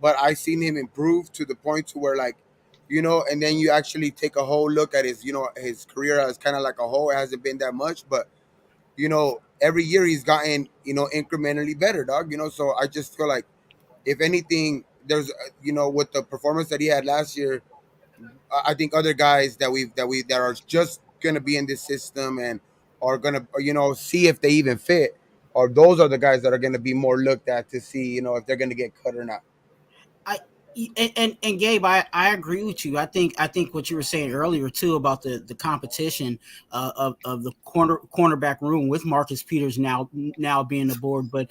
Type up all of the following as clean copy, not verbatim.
but I seen him improve to the point to where like, and then you actually take a whole look at his career as kind of like a whole. It hasn't been that much, but every year he's gotten incrementally better, dog. So I just feel like if anything, there's with the performance that he had last year, I think other guys that are just gonna be in this system and are gonna see if they even fit, or those are the guys that are gonna be more looked at to see if they're gonna get cut or not. I and Gabe, I agree with you. I think what you were saying earlier too about the competition of the cornerback room with Marcus Peters now being aboard, but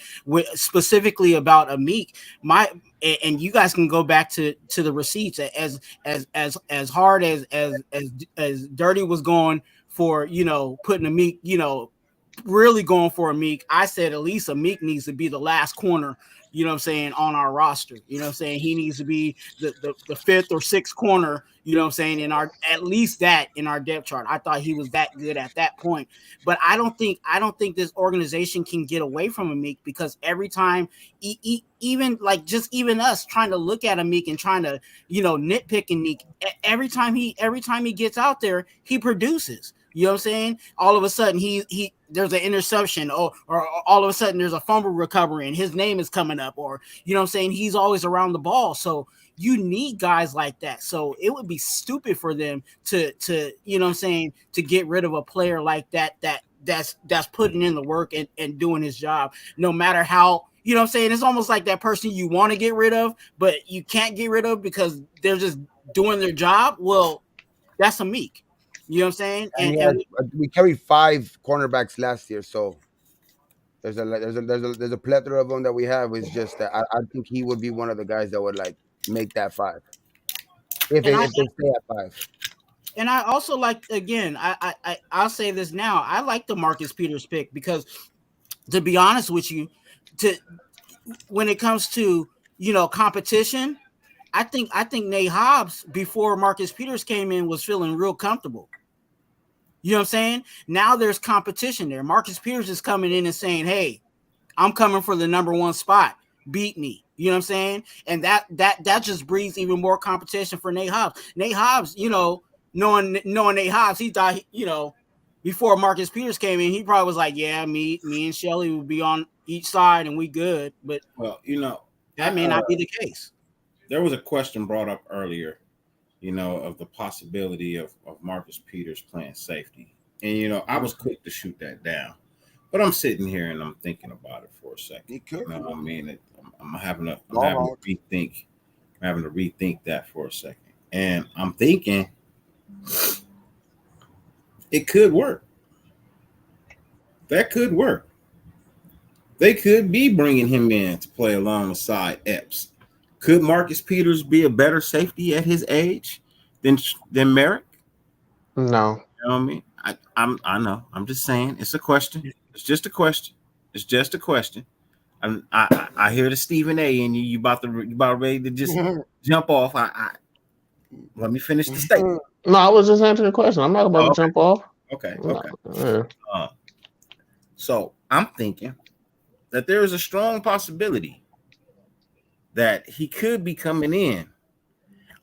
specifically about Amik, and you guys can go back to the receipts as hard as Dyrti was going for putting Amik really going for Amik. I said at least Amik needs to be the last corner, on our roster. He needs to be the fifth or sixth corner, in our, at least that in our depth chart. I thought he was that good at that point. But I don't think this organization can get away from Amik, because every time even us trying to look at Amik and trying to, nitpick Amik, every time he gets out there, he produces. You know what I'm saying? All of a sudden there's an interception, or all of a sudden there's a fumble recovery and his name is coming up, or he's always around the ball. So you need guys like that. So it would be stupid for them to get rid of a player like that's putting in the work and doing his job, no matter how. It's almost like that person you want to get rid of, but you can't get rid of because they're just doing their job. Well, that's Amik. You know what I'm saying? And we carried 5 cornerbacks last year, so there's a plethora of them that we have. It's just that I think he would be one of the guys that would like make that 5 if they stay at 5. And I also like, again, I'll say this now. I like the Marcus Peters pick because, to be honest with you, when it comes to competition, I think Nate Hobbs before Marcus Peters came in was feeling real comfortable. You know what I'm saying? Now there's competition there. Marcus Peters is coming in and saying, "Hey, I'm coming for the number 1 spot. Beat me." You know what I'm saying? And that just breeds even more competition for Nate Hobbs. Nate Hobbs, knowing Nate Hobbs, he thought, before Marcus Peters came in, he probably was like, "Yeah, me and Shelly will be on each side and we good." But that may not be the case. There was a question brought up earlier, of the possibility of Marcus Peters playing safety. And, I was quick to shoot that down. But I'm sitting here and I'm thinking about it for a second. He could. I mean? I'm having to rethink that for a second. And I'm thinking it could work. That could work. They could be bringing him in to play alongside Epps. Could Marcus Peters be a better safety at his age than Merrick? No. You know what I mean? I know. I'm just saying. It's a question. It's just a question. It's just a question. I hear the Stephen A. and you about ready to just jump off. Let me finish the statement. No, I was just answering the question. I'm not about to jump off. Okay. No. So I'm thinking that there is a strong possibility that he could be coming in.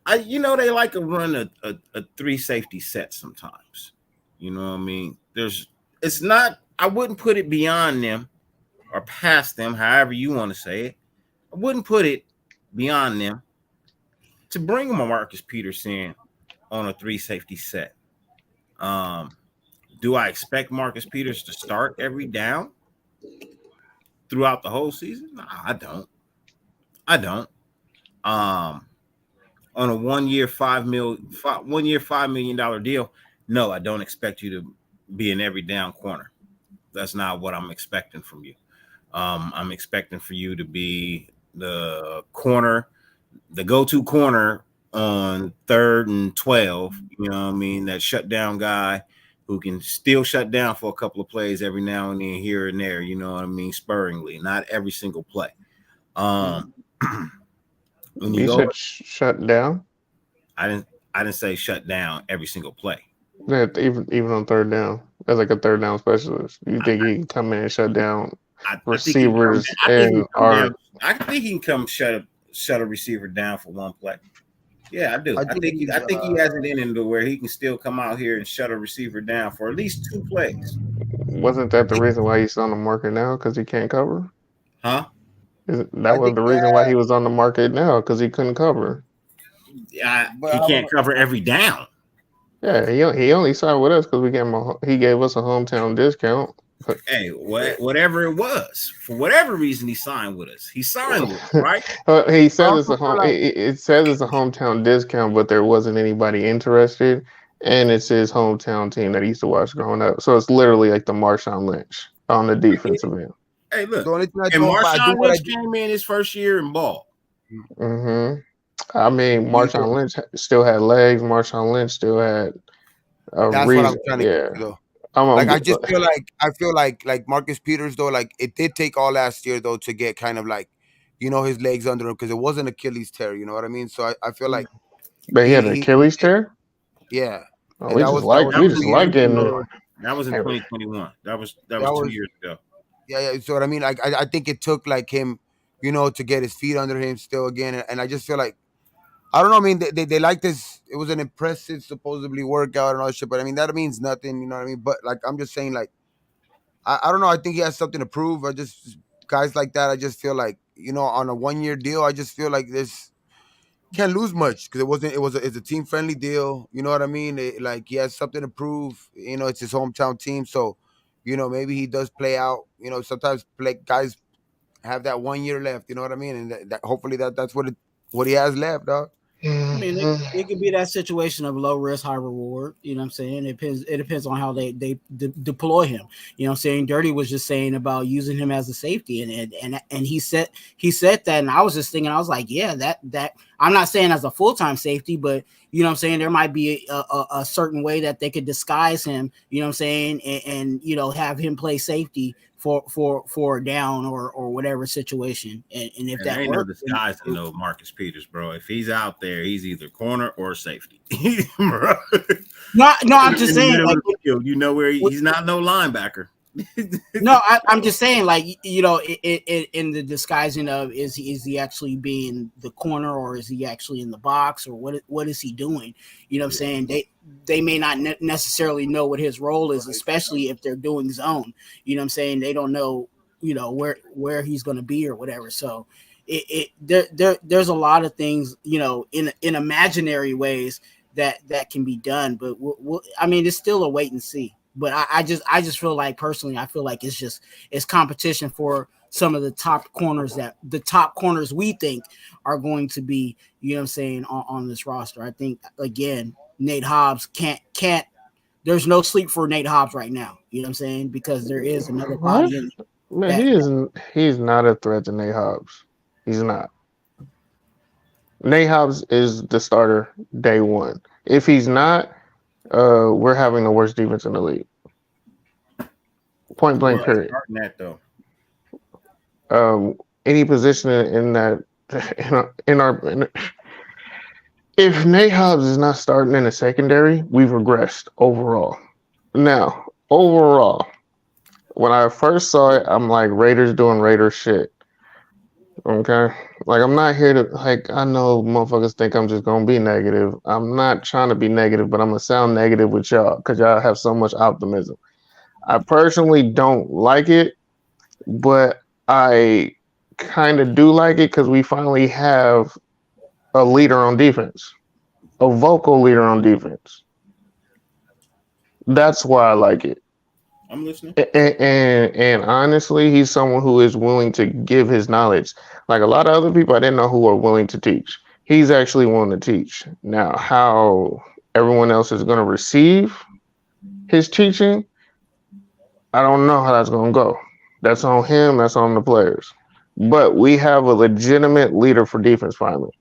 They like to run a 3 safety set sometimes. You know what I mean? I wouldn't put it beyond them or past them, however you want to say it. I wouldn't put it beyond them to bring a Marcus Peters in on a 3 safety set. Do I expect Marcus Peters to start every down throughout the whole season? No, I don't. On a 1 year, $5 million deal, no, I don't expect you to be an every down corner. That's not what I'm expecting from you. I'm expecting for you to be the corner, the go-to corner on 3rd and 12. You know what I mean? That shutdown guy who can still shut down for a couple of plays every now and then, here and there. You know what I mean? Sparingly, not every single play. When you said shut down? I didn't say shut down every single play. Yeah, even on 3rd down, as like a 3rd down specialist, you think he can come in and shut down receivers? I think he can come shut shut a receiver down for one play. Yeah, I do. I I think think he, he's, I think he has it in him to where he can still come out here and shut a receiver down for at least 2 plays. Wasn't that the reason why he's on the market now? Because he can't cover? Huh? That I was think, the reason why yeah, he was on the market now, because he couldn't cover. Yeah, but he can't cover every down. Yeah, he only signed with us because he gave us a hometown discount. But Hey, whatever it was, for whatever reason, he signed with us. He signed with us, right? he I says it's also a feel home. like It says it's a hometown discount, but there wasn't anybody interested, and it's his hometown team that he used to watch growing up. So it's literally like the Marshawn Lynch on the I get defensive it. end. Hey, the look, only thing I and don't, but I do Marshawn what I Lynch do. came in his first year in ball. hmm I mean, You Marshawn Lynch still had legs. Marshawn Lynch still had a That's what I'm reason. trying to get Yeah, to though. I'm Like gonna I get. just feel like Marcus Peters though, like it did take all last year though to get kind of like, his legs under him because it wasn't Achilles tear, you know what I mean? So I feel like But he had an he Achilles did, tear. yeah. Oh, And that was that was That we was just two in years like getting. ago. 2021. That was in Hey, 2021. That was That 2 was years ago. yeah. So what I mean, like I think it took like him, to get his feet under him still again, and I just feel like I don't know. I mean, they like this. It was an impressive, supposedly workout and all that shit, but I mean that means nothing. You know what I mean? But like I'm just saying, like I don't know. I think he has something to prove. I just guys like that. I just feel like on a 1 year deal. I just feel like this can't lose much because it wasn't. It's a team friendly deal. You know what I mean? Like he has something to prove. It's his hometown team, so maybe he does play out. Sometimes play guys have that 1 year left. You know what I mean? And that hopefully that's what he has left, dog. I mean, it could be that situation of low risk, high reward. You know what I'm saying? It depends on how they deploy him. You know what I'm saying? Dirty was just saying about using him as a safety, and he said that, and I was just thinking, I was like, yeah, that I'm not saying as a full time safety, but you know what I'm saying, there might be a certain way that they could disguise him. You know what I'm saying, and have him play safety for a down or whatever situation, and if And there that ain't no works. disguising no Marcus Peters, bro. If he's out there, he's either corner or safety. Bro. No, I'm just In the saying, middle like, of the field, where he's not no linebacker. no, I'm just saying, like, in the disguising of is he actually being the corner, or is he actually in the box, or what is he doing? You know what I'm saying? They may not necessarily know what his role is, especially if they're doing zone. You know what I'm saying? They don't know, where he's going to be or whatever. So there's a lot of things, in imaginary ways that can be done, but I mean, it's still a wait and see. But I just feel like, personally, I feel like it's competition for some of the top corners we think are going to be, you know what I'm saying, on this roster. I think, again, Nate Hobbs can't there's no sleep for Nate Hobbs right now. You know what I'm saying? Because there is another what? body in Man, that. he's not a threat to Nate Hobbs. He's not. Nate Hobbs is the starter day one. If he's not, we're having the worst defense in the league. Point Who blank, else period. starting that though? Any position in that if Nate Hobbs is not starting in the secondary, we've regressed overall. Now, overall, when I first saw it, I'm like, Raiders doing Raider shit. Okay, like I'm not here to I know motherfuckers think I'm just gonna be negative. I'm not trying to be negative, but I'm gonna sound negative with y'all because y'all have so much optimism. I personally don't like it, but I kind of do like it because we finally have a leader on defense, a vocal leader on defense. That's why I like it. I'm listening. And honestly, he's someone who is willing to give his knowledge. Like a lot of other people I didn't know who are willing to teach. He's actually willing to teach. Now, how everyone else is going to receive his teaching, I don't know how that's going to go. That's on him. That's on the players. But we have a legitimate leader for defense finally.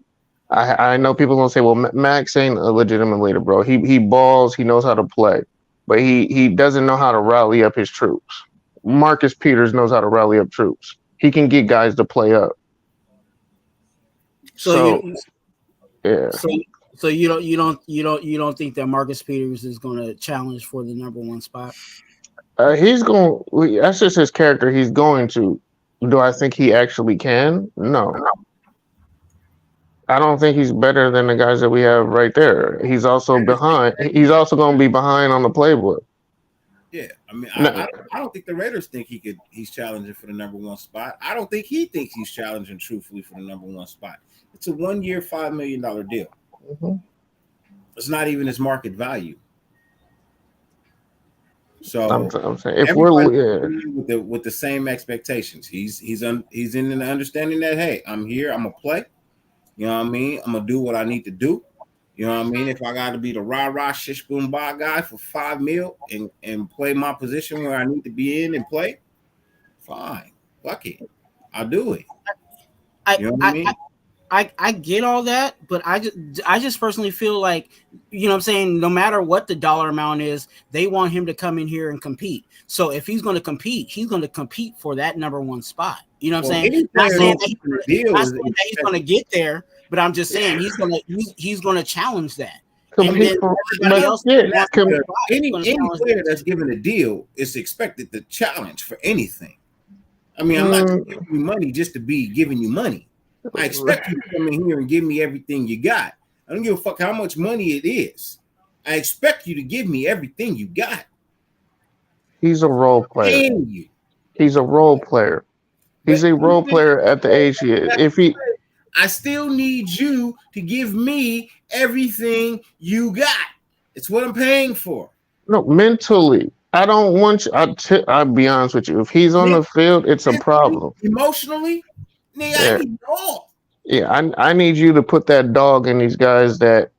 I know people gonna say, well, Max ain't a legitimate leader, bro. He balls. He knows how to play, but he doesn't know how to rally up his troops. Marcus Peters knows how to rally up troops. He can get guys to play up. So So yeah, so so you don't think that Marcus Peters is going to challenge for the number one spot? he's going. That's just his character. He's going to. Do I think he actually can? No. I don't think he's better than the guys that we have right there. He's also behind. He's also going to be behind on the playbook. Yeah, I mean, No, I don't think the Raiders think he's challenging for the number one spot. I don't think he thinks he's challenging truthfully for the number one spot. It's a 1 year, $5 million deal. mhm. It's not even his market value. So I'm saying if everybody we're with the same expectations. He's in the understanding that, hey, I'm here, I'm gonna play. You know what I mean? I'm gonna do what I need to do. You know what I mean? If I got to be the rah shish boom ba guy for $5 million and play my position where I need to be in and play, fine, fuck it, I'll do it. You know what I mean? I get all that, but I just personally feel like, you know what I'm saying, no matter what the dollar amount is, they want him to come in here and compete. So if he's going to compete, he's going to compete for that number one spot. You know what I'm saying? Not saying that he's going to get there, but I'm just saying he's going to challenge that. And then everybody else any player that's given a deal is expected to challenge for anything. I mean, I'm not just giving you money just to be giving you money. I expect you to come in here and give me everything you got. I don't give a fuck how much money it is. I expect you to give me everything you got. He's a role player. He's a role player. He's a role player at the age he is. I still need you to give me everything you got. It's what I'm paying for. No, mentally. I don't want you. I'll be honest with you. If he's on the field, it's a problem. Emotionally, nigga, I need all. Yeah, I need you to put that dog in these guys that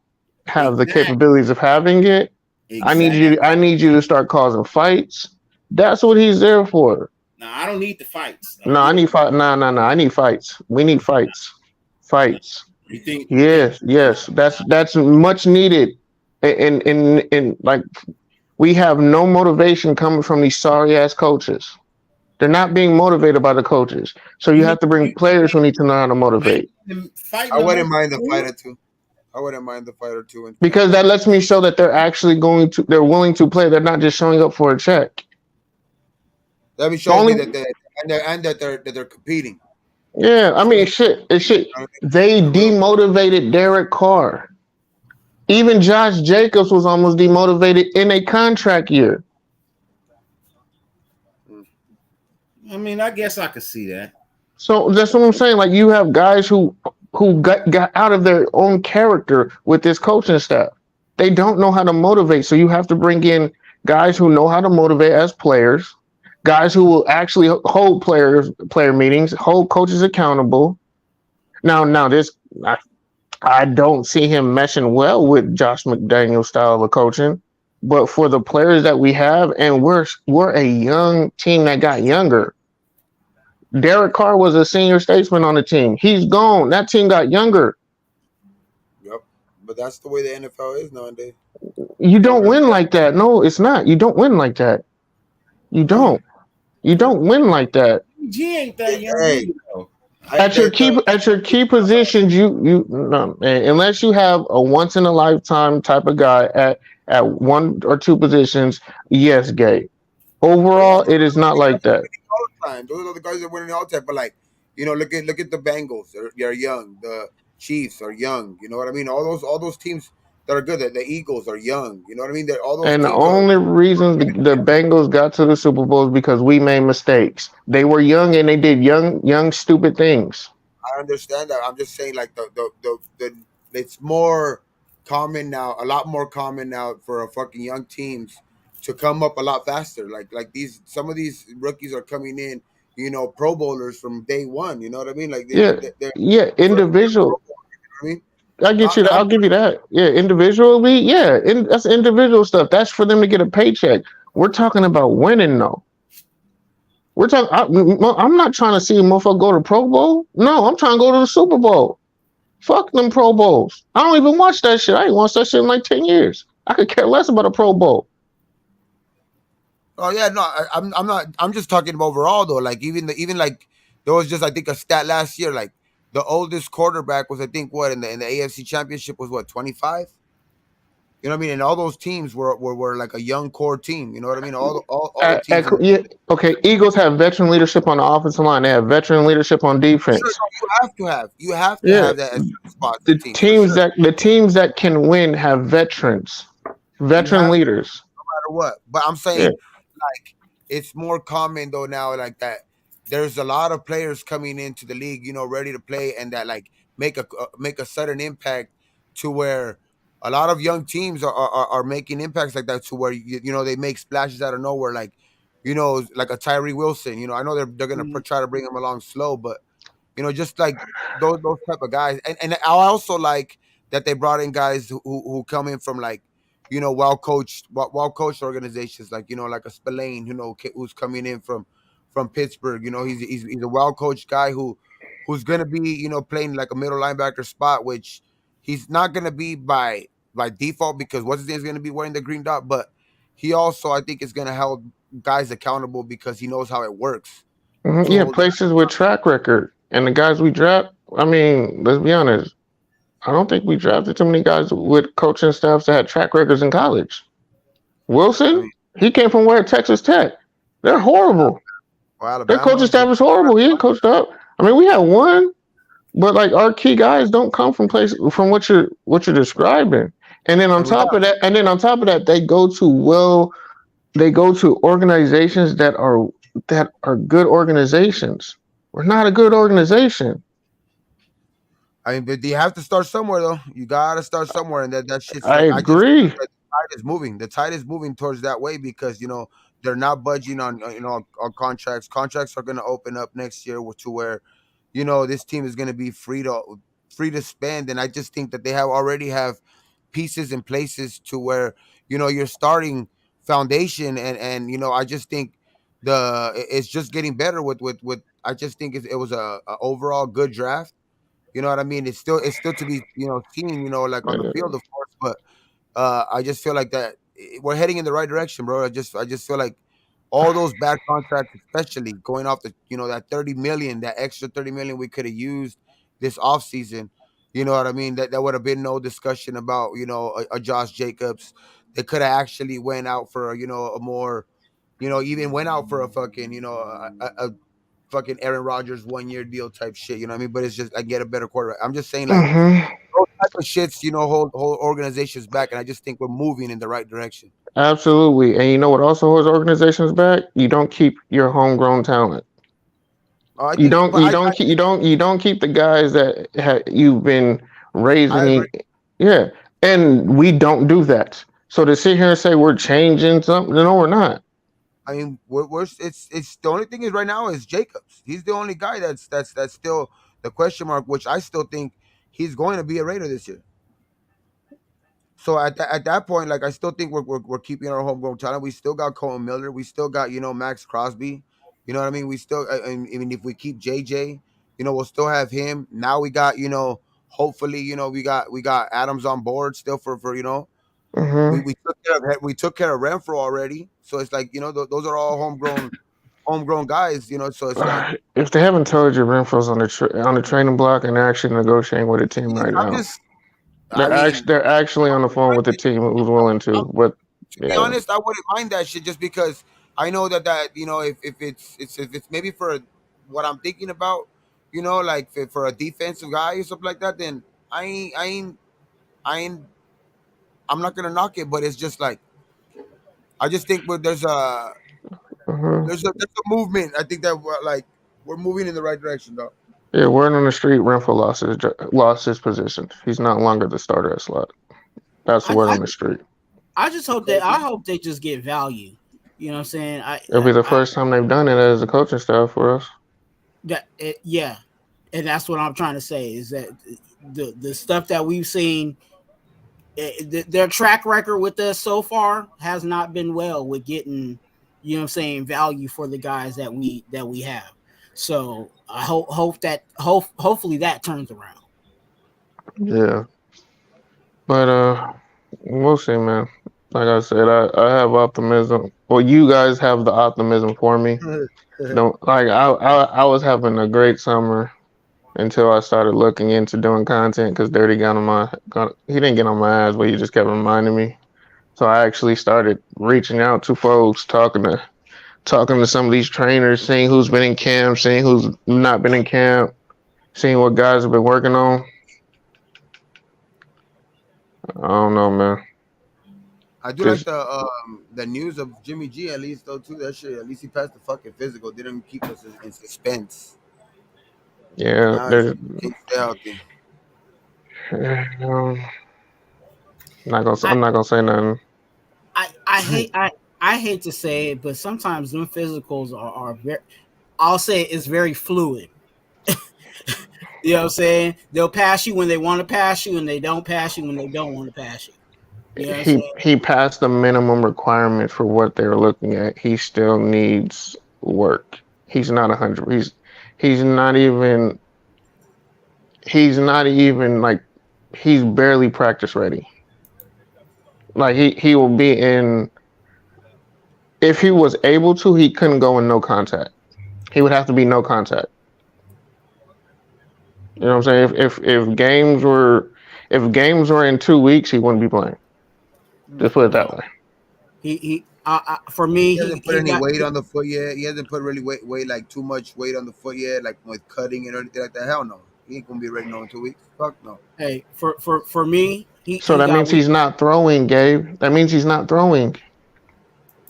have the capabilities of having it. Exactly. I need you to start causing fights. That's what he's there for. No, I don't need the fights. I need fight. No. I need fights. We need fights. Fights. You think? Yes. That's much needed. And like, we have no motivation coming from these sorry ass coaches. They're not being motivated by the coaches. So you have to bring players who need to know how to motivate. I wouldn't mind the fighter too. I wouldn't mind the fighter too. Because that lets me show that they're actually they're willing to play. They're not just showing up for a check. Let me show me that they're competing. Yeah, I mean, shit. They demotivated Derek Carr. Even Josh Jacobs was almost demotivated in a contract year. I mean, I guess I could see that. So that's what I'm saying. Like, you have guys who got out of their own character with this coaching staff. They don't know how to motivate. So you have to bring in guys who know how to motivate as players, guys who will actually hold player meetings, hold coaches accountable. Now this I don't see him meshing well with Josh McDaniel's style of coaching. But for the players that we have, and we're a young team that got younger. Derek Carr was a senior statesman on the team. He's gone. That team got younger. Yep. But that's the way the NFL is nowadays. You don't win like that. No, it's not. You don't win like that. You don't. You don't win like that. G ain't that young. At your key positions, you no, unless you have a once in a lifetime type of guy at one or two positions, yes, Gabe. Overall, it is not like that. All the time. Those are the guys that win all the time. But like, look at the Bengals. They're young. The Chiefs are young. You know what I mean? All those teams that are good. The Eagles are young. You know what I mean? And the only reason the Bengals got to the Super Bowl is because we made mistakes. They were young and they did young stupid things. I understand that. I'm just saying, like, the it's more common now, a lot more common now for a fucking young teams to come up a lot faster. Like some of these rookies are coming in, Pro Bowlers from day one. You know what I mean? Like they're individual. I mean, I get you. I'll give you that. Yeah, individually, that's individual stuff. That's for them to get a paycheck. We're talking about winning, though. We're talking. I'm not trying to see a motherfucker go to Pro Bowl. No, I'm trying to go to the Super Bowl. Fuck them Pro Bowls. I don't even watch that shit. I ain't watched that shit in like 10 years. I could care less about a Pro Bowl. Oh yeah, no, I'm not. I'm just talking about overall though. Like even like there was just, I think, a stat last year. Like the oldest quarterback was, I think, what in the AFC Championship was 25. You know what I mean? And all those teams were like a young core team. You know what I mean? All the teams in the Yeah, okay. Eagles have veteran leadership on the offensive line. They have veteran leadership on for sure. defense. No, you have to have Yeah, that at certain spots in teams for sure. the teams that can win have veterans, You veteran have to leaders. no matter what. But I'm Yeah. saying like it's more common though now like that. There's a lot of players coming into the league, ready to play and that like make a sudden impact to where a lot of young teams are making impacts like that to where they make splashes out of nowhere like a Tyree Wilson. I know they're gonna Mhm. try to bring him along slow, but just like those type of guys. And I also like that they brought in guys who come in from like well coached organizations like like a Spillane, who's coming in from Pittsburgh. He's a well coached guy who's gonna be playing like a middle linebacker spot, which he's not gonna be by default because what's his name is gonna be wearing the green dot, but he also I think is gonna help guys accountable because he knows how it works to Yeah, hold the places with track record and the guys we draft. I mean, let's be honest. I don't think we drafted too many guys with coaching staffs that had track records in college. I Wilson, mean, he came from where? Texas Tech. They're horrible. or Their coaching Alabama. staff is horrible. He ain't coached up. I mean, we had one, but like our key guys don't come from places from what you're describing. And then on And we got top of that, they go to organizations that are good organizations. We're not a good organization. I mean, but you have to start somewhere, though. You gotta start somewhere, and that shit's I like I just feel agree. that the tide is moving. The tide is moving towards that way because they're not budging on on contracts. Contracts are gonna open up next year to where this team is gonna be free to spend, and I just think that they already have pieces and places to where you're starting foundation, and I just think it's just getting better with I just think it was a overall good draft. You know what I mean? It's still to be seen like on the field of course, but I just feel like that we're heading in the right direction, bro. I just feel like all those bad contracts, especially going off the that 30 million, that extra 30 million we could have used this offseason. You know what I mean? That would have been no discussion about a Josh Jacobs. They could have actually went out for a more even went out for a fucking a fucking Aaron Rodgers 1 year deal type shit. You know what I mean? But it's just I get a better quarterback. I'm just saying like Hmm. those type of shits, hold organizations back, and I just think we're moving in the right direction. Absolutely. And you know what also holds organizations back? You don't keep your homegrown talent. I You think, don't but you don't keep you don't keep the guys that you've been I raising. agree. Yeah. And we don't do that. So to sit here and say we're changing something, no, we're not. I mean, it's the only thing is right now is Jacobs. He's the only guy that's still the question mark, which I still think he's going to be a Raider this year. So at that point, like I still think we're keeping our homegrown talent. We still got Cohen Miller. We still got Max Crosby. You know what I mean? We still I mean if we keep JJ, we'll still have him. Now we got hopefully we got Adams on board still for we Hmm. we took care of Renfro already. So it's like those are all homegrown guys. So it's like If they haven't told you Renfro's on the training block and they're actually negotiating with a team right I'm now, just I they're mean they're actually I on the wouldn't phone mind with the it. team who's willing to. But To be yeah. honest, I wouldn't mind that shit just because I know that if it's maybe for what I'm thinking about, like for a defensive guy or something like that, then I ain't I ain't I ain't I'm not gonna knock it, but it's just like I just think there's a Hmm. there's a movement. I think that we're moving in the right direction, though. Yeah, word on the street, Renfro lost his position. He's no longer the starter at slot. That's the I, word I on the street. I just hope that I hope they just get value. You know what I'm saying? It'll be the first time they've done it as a coaching staff for us. Yeah, and that's what I'm trying to say is that the stuff that we've seen, their track record with us so far has not been well with getting, value for the guys that we have. So I hopefully that turns around. Yeah, but we'll see, man. Like I said, I have optimism. Well, you guys have the optimism for me. Don't like I was having a great summer until I started looking into doing content because Dirty he didn't get on my ass, but he just kept reminding me. So I actually started reaching out to folks, talking to some of these trainers, seeing who's been in camp, seeing who's not been in camp, seeing what guys have been working on. I don't know, man. I do like Just the news of Jimmy G at least though too. That shit at least he passed the fucking physical. Didn't keep us in suspense. yeah, Now it's there's stay healthy. um, I, I'm not gonna say nothing. I hate to say it, but sometimes them physicals are very. I'll say it's very fluid. You know what I'm saying? They'll pass you when they want to pass you, and they don't pass you when they don't want to pass you. You know what I'm saying? He passed the minimum requirement for what they're looking at. He still needs work. He's not 100. He's not even like he's barely practice ready. Like he will be in if he was able to, he couldn't go in no contact. He would have to be no contact. You know what I'm saying? If games were in 2 weeks, he wouldn't be playing. Just put it that way. He for me, He hasn't put he any got weight on the foot yet. He hasn't put really weight like too much weight on the foot yet, like with cutting and anything like that. Hell no. He ain't gonna be ready no in 2 weeks. Fuck no. hey for me, So he that got means he's not throwing, Gabe. That means he's not throwing.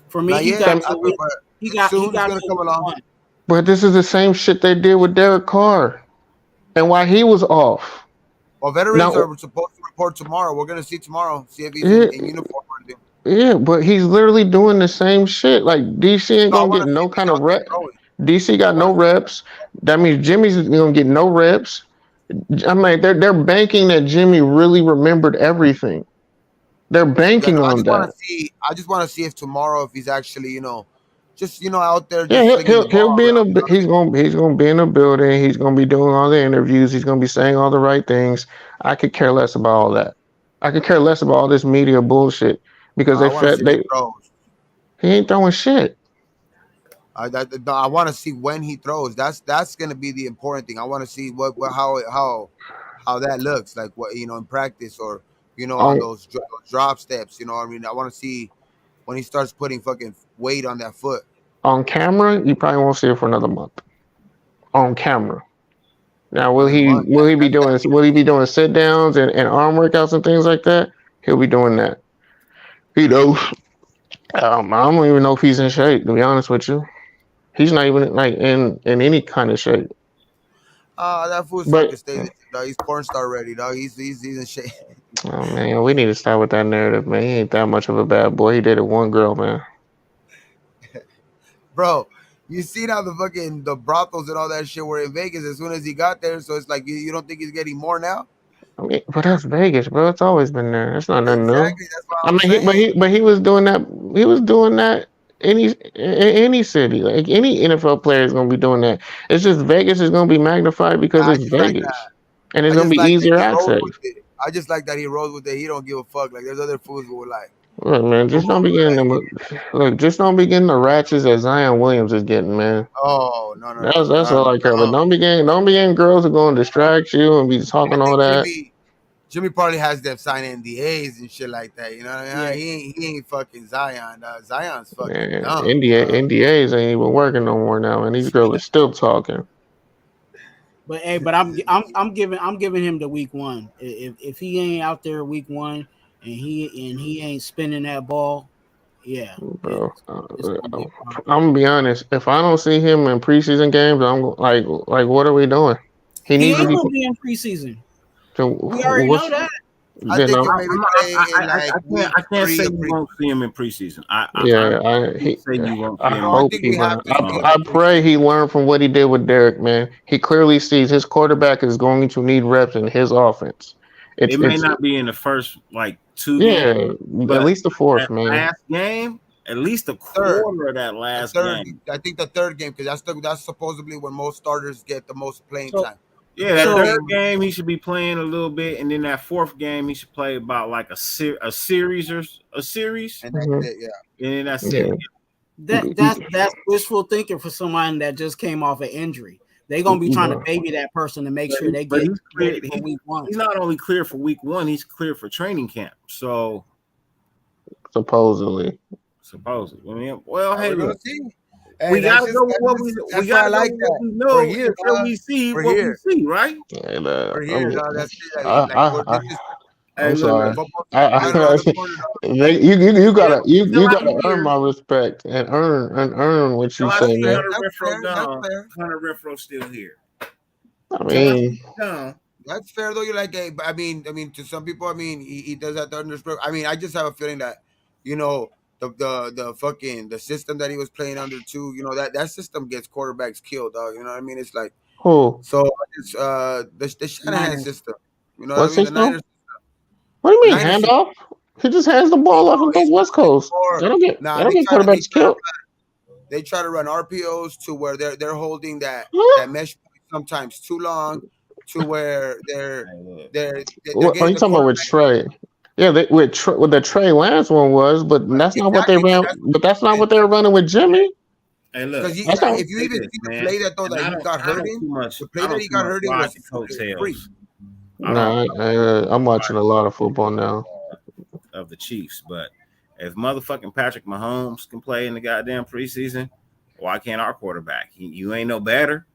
for me Not he yet. got to week But he got soon it's gonna to come week along. one. But this is the same shit they did with Derek Carr, and why he was off. Well, veterans Now, are supposed to report tomorrow. We're gonna see tomorrow. See if he's yeah, in uniform or anything. yeah, but he's literally doing the same shit. Like DC ain't No, I gonna want get to see no if he's kind of out there rep. throwing. DC I got want no to see. reps. That means Jimmy's gonna get no reps. I mean, they're banking that Jimmy really remembered everything. They're Yeah, banking no, I on just want that. to see. I just want to see if tomorrow, if he's actually, just out there, Yeah, just slinging the he'll ball be in around. a he's gonna be in a building. He's gonna be doing all the interviews. He's gonna be saying all the right things. I could care less about all that. I could care less about all this media bullshit because I want to see if he throws. he ain't throwing shit. I want to see when he throws. That's gonna be the important thing. I want to see how that looks like. What in practice or on On those drop steps. You know what I mean? I want to see when he starts putting fucking weight on that foot. on camera, you probably won't see it for another month. On camera. Now, Another month. That's gotta be will he be doing sit downs and arm workouts and things like that? He'll be doing that. He knows. I don't even know if he's in shape. To be honest with you, he's not even like in any kind of shape. that fool's But fucking stays in shape, dog. He's porn star ready, dog. He's in shape. oh man, we need to start with that narrative, man. He ain't that much of a bad boy. He dated one girl, man. Bro, you seen how the brothels and all that shit were in Vegas as soon as he got there, so it's like you don't think he's getting more now? I mean, but that's Vegas, bro. It's always been there. It's not nothing new. Exactly, that's what I I'm mean, saying. he was doing that. He was doing that any city. Like any NFL player is gonna be doing that. It's just Vegas is gonna be magnified because I it's just like Vegas, that. and it's I gonna just be like that easier he rolls access. with it. I just like that he rolls with it. He don't give a fuck. Like there's other fools who were like, Look, man, who just don't be were getting like, them. Look, just don't be getting the ratchets that Zion Williams is getting, man. oh no, That's all I care about. no. Don't be getting girls who are going to distract you and be I talking all think that. Jimmy probably has them sign NDAs and shit like that. You know what I Yeah, mean? He ain't fucking Zion. Zion's fucking Man, dumb. NDAs ain't even working no more now, and these girls are still talking. but hey, I'm giving him the week one. If he ain't out there week one and he ain't spinning that ball, yeah, Bro. it's gonna be a problem. I'm gonna be honest. If I don't see him in preseason games, like, what are we doing? He He needs to ain't be. gonna be in preseason. So We already know what's that. I then? think he'll maybe play in like week I can't three say of you pre. won't see him in preseason. I Yeah, can't say you won't I see him No, I in hope think he we learn. have to see him I in pray preseason. he learned from what he did with Derek. Man, he clearly sees his quarterback is going to need reps in his offense. It may It's not be in the first like 2 games, yeah, at but least the fourth, that man. last game, at least a Third, quarter of that the last third. game. I think the third game because that's supposedly when most starters get the most playing So time. The Yeah, that third so third game, game he should be playing a little bit, and then that fourth game he should play about like a series or a series, and that's Hmm. it. Yeah. and then that's it. Yeah, that's wishful thinking for someone that just came off an injury. They're gonna be trying to bro. baby that person to make sure they But get he's clear. ready for week one. He's not only clear for week one; he's clear for training camp. So Supposedly. Supposedly. I mean, well, hey, We're gonna look, see. Hey, we that's gotta just go with what we that's why I gotta go like with what that. we We're know here, until dog. we see We're what we here. see, right? And We're I here, mean, dog. That's it. Like we're I, this is Hey, I'm look, sorry. football's I, right around the corner, dog. you still, gotta you still you have a gotta earn year. my respect and earn what you Still have a say, That's year. fair. man. Hunter That's Renfro fair. That's gone. fair. Hunter Renfro still here. I So after mean, he's gone, That's fair though. You're like, hey, but I mean, to some people, I mean, he does have to understand. I mean, I just have a feeling that, you know, the fucking the system that he was playing under too. You know that system gets quarterbacks killed, dog. You know what I mean? It's like who? so. It's the Shanahan Niners. system. You know what What I mean? The system? Niners. What do you The mean Niners system. handoff? He just hands the ball off and goes West Coast. Or They nah, don't get they quarterbacks try to killed. they try to run RPOs to where they're holding Huh? that mesh point sometimes too long, to where hey, look, they're What are getting you the talking about with quarterback. Trey? Yeah, with the Trey Lance one was, but that's not what they Exactly, ran. that's But that's not what. what they were running with Jimmy. hey, look. Because That's not. if you Say even this, see the man, play that though and that he got I hurt don't in, too much, the play that he got hurt in ride was the fucking free. coattails. I don't No, I'm watching a lot of football now. of the Chiefs, but if motherfucking Patrick Mahomes can play in the goddamn preseason, why can't our quarterback? You ain't no better.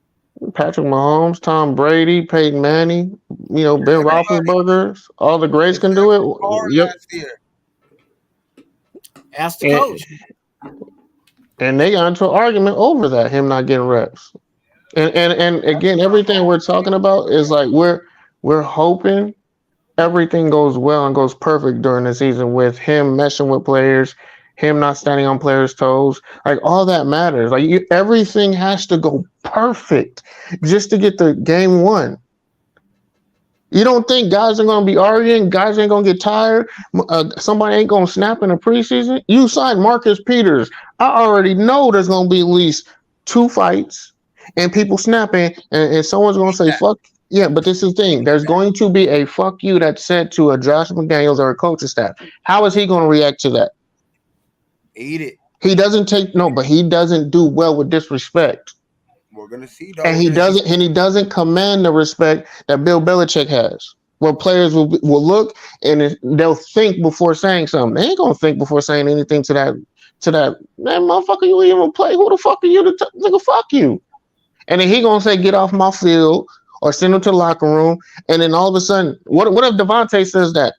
Patrick Mahomes, Tom Brady, Peyton Manning, Ben Everybody, Roethlisberger, all the greats can do except for it. Carr Yep, last year. Ask the and, coach. and they got into an argument over that him not getting reps. And again, everything we're talking about is like we're hoping everything goes well and goes perfect during the season with him meshing with players, him not standing on players' toes. Like all that matters. Like everything has to go perfect just to get the game won. You don't think guys are going to be arguing? Guys ain't going to get tired? Somebody ain't going to snap in the preseason? You signed Marcus Peters. I already know there's going to be at least 2 fights and people snapping, and someone's going to say, fuck. Yeah, but this is the thing. There's going to be a fuck you that's said to a Josh McDaniels or a coaching staff. How is he going to react to that? Eat it. He doesn't but he doesn't do well with disrespect. We're gonna see, dog. And We're gonna see. he doesn't command the respect that Bill Belichick has. Where players will look and they'll think before saying something. They ain't gonna think before saying anything to that man, motherfucker. You even play? Who the fuck are you? Nigga, fuck you. And then he gonna say, "Get off my field," or send him to the locker room. And then all of a sudden, what if Devontae says that,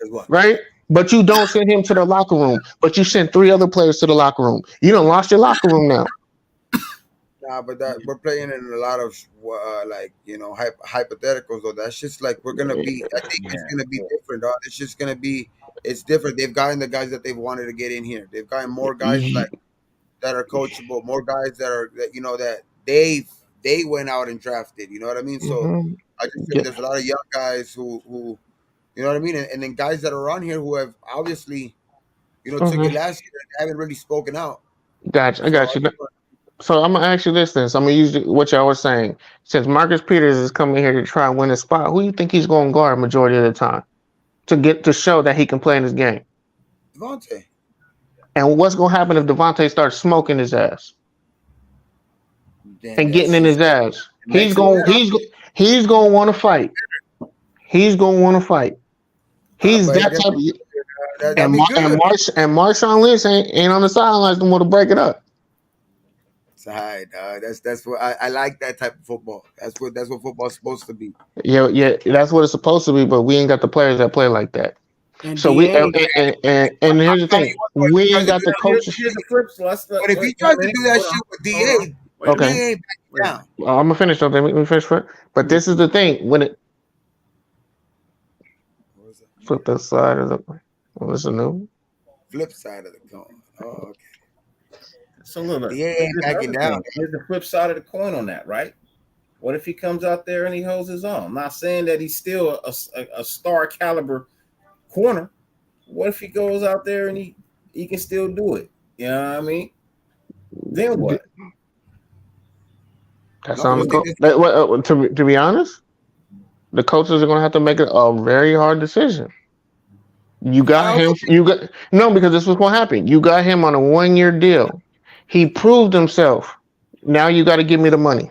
What? right? But you don't send him to the locker room. But you send 3 other players to the locker room. You done lost your locker room now. Nah, but that we're playing in a lot of like hypotheticals. Though that's just like we're gonna be. I think it's Yeah. gonna be different. Dog. It's just gonna be. It's different. They've gotten the guys that they've wanted to get in here. They've gotten more guys like that are coachable. More guys that they went out and drafted. You know what I mean? So Mhm. I just feel Yeah, there's a lot of young guys who you know what I mean, and then guys that are on here who have obviously took it mhm. last year and haven't really spoken out. Gotcha. I So got you. So I'm gonna ask you this then. So I'm gonna use what y'all was saying. Since Marcus Peters is coming here to try and win a spot, who you think he's gonna guard majority of the time to show that he can play in this game? Devontae. And what's gonna happen if Devontae starts smoking his ass Then and getting that's in his just ass? It makes it better. He's gonna want to fight. He's gonna want to fight. He's but that type of. that'd be good. Marshawn Lynch ain't on the sidelines no more to break it up. It's all right, that's what I like that type of football. That's what football's supposed to be. Yeah, that's what it's supposed to be. But we ain't got the players that play like that. And So we DA, and I'm here's the telling thing: you what, though, if he we tries ain't to got do the that shit with coaches. Here's the DA, flip. So let's but if he wait a tries to minute. do that Hold on. shit with Hold on. DA, Wait a Okay, minute. DA ain't Wait a backing minute. down. I'm gonna finish. Don't let me finish first. But this is the thing: when it What was that? flip the side of the what's the new? Flip side of the coin. Oh, okay. So look, DA here's ain't this backing other down. thing. Here's the flip side of the coin on that, right? What if he comes out there and he holds his own? I'm not saying that he's still a star caliber corner. What if he goes out there and he can still do it? You know what I mean? Then what? That's No, on the you think coach. this? To be honest, the coaches are gonna have to make a very hard decision. You I got him. also think You got no because this was gonna happen. You got him on a 1 year deal. He proved himself. Now you got to give me the money.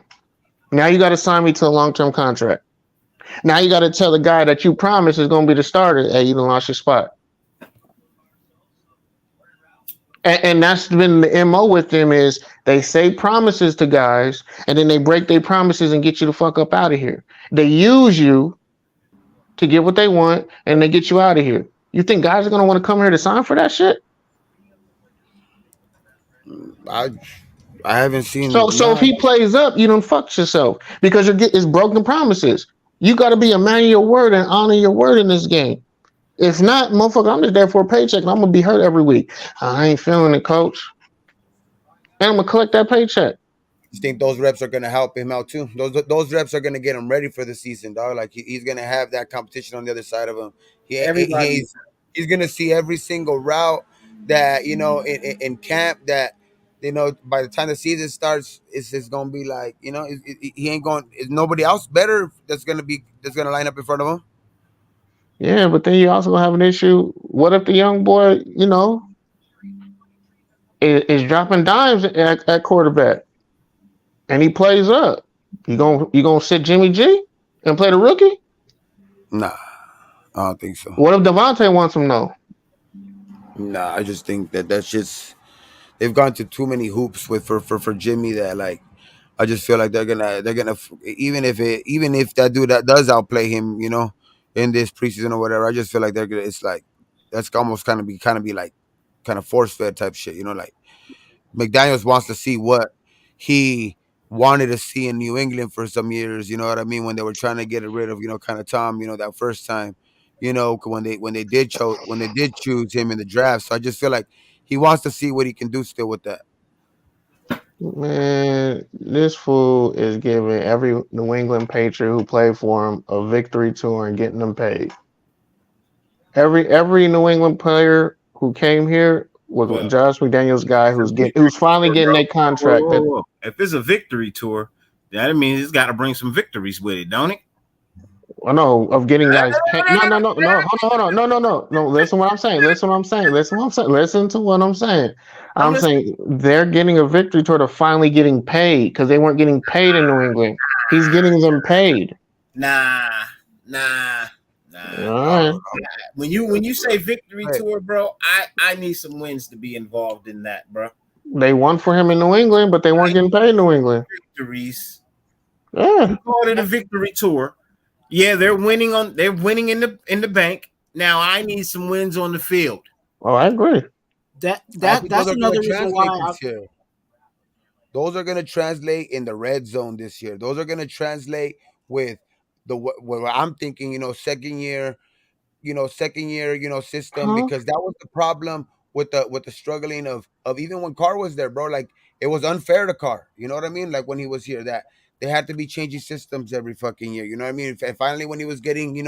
Now you got to sign me to a long term contract. Now you got to tell the guy that you promised is going to be the starter, hey, you done lost your spot. And that's been the MO with them is they say promises to guys and then they break their promises and get you the fuck up out of here. They use you to get what they want and they get you out of here. You think guys are gonna want to come here to sign for that shit? I I haven't seen So if no. he plays up, you don't fuck yourself because it's broken promises. You got to be a man of your word and honor your word in this game. If not, motherfucker, I'm just there for a paycheck and I'm gonna be hurt every week. I ain't feeling it, coach, and I'm gonna collect that paycheck. You think those reps are gonna help him out too? Those reps are gonna get him ready for the season, dog. Like he's gonna have that competition on the other side of him. Everybody, He's gonna see every single route that in camp that by the time the season starts, it's just gonna be like he ain't going. Is nobody else better that's gonna line up in front of him? Yeah, but then you also gonna have an issue. What if the young boy, is dropping dimes at quarterback and he plays up? You gonna sit Jimmy G and play the rookie? Nah, I don't think so. What if Devontae wants him though? Nah, I just think that's just they've gone to too many hoops with for Jimmy that like I just feel like they're gonna even if that dude that does outplay him, in this preseason or whatever, I just feel like they're gonna it's like that's almost kind of be like kind of force fed type shit, like McDaniels wants to see what he wanted to see in New England for some years, you know what I mean, when they were trying to get rid of, kind of Tom, that first time, when they did choose him in the draft. So I just feel like he wants to see what he can do still with that. Man, this fool is giving every New England Patriot who played for him a victory tour and getting them paid. Every New England player who came here was with well, Josh McDaniels guy it's a who's victory finally tour, getting bro. a contract that If it's a victory tour, that means it's got to bring some victories with it, don't it? I know of getting guys paid. No. Hold on. No. Listen what I'm saying. Listen what I'm saying. Listen what I'm saying. Listen to what I'm saying. I'm I'm listening. saying they're getting a victory toward of finally getting paid because they weren't getting paid in New England. He's getting them paid. Nah. All right. When you say victory Hey, tour, bro, I need some wins to be involved in that, bro. They won for him in New England, but they weren't getting paid in New England. Victories. Yeah. You called it a victory tour. Yeah, they're winning in the bank. Now I need some wins on the field. Oh, I agree. I think those That's are going to another reason translate why. this year. Those are going to translate in the red zone this year. Those are going to translate with what I'm thinking. Second year, system, Huh? because that was the problem with the struggling of even when Carr was there, bro. Like it was unfair to Carr. You know what I mean? Like when he was here, that they had to be changing systems every fucking year. You know what I mean? And finally, when he was getting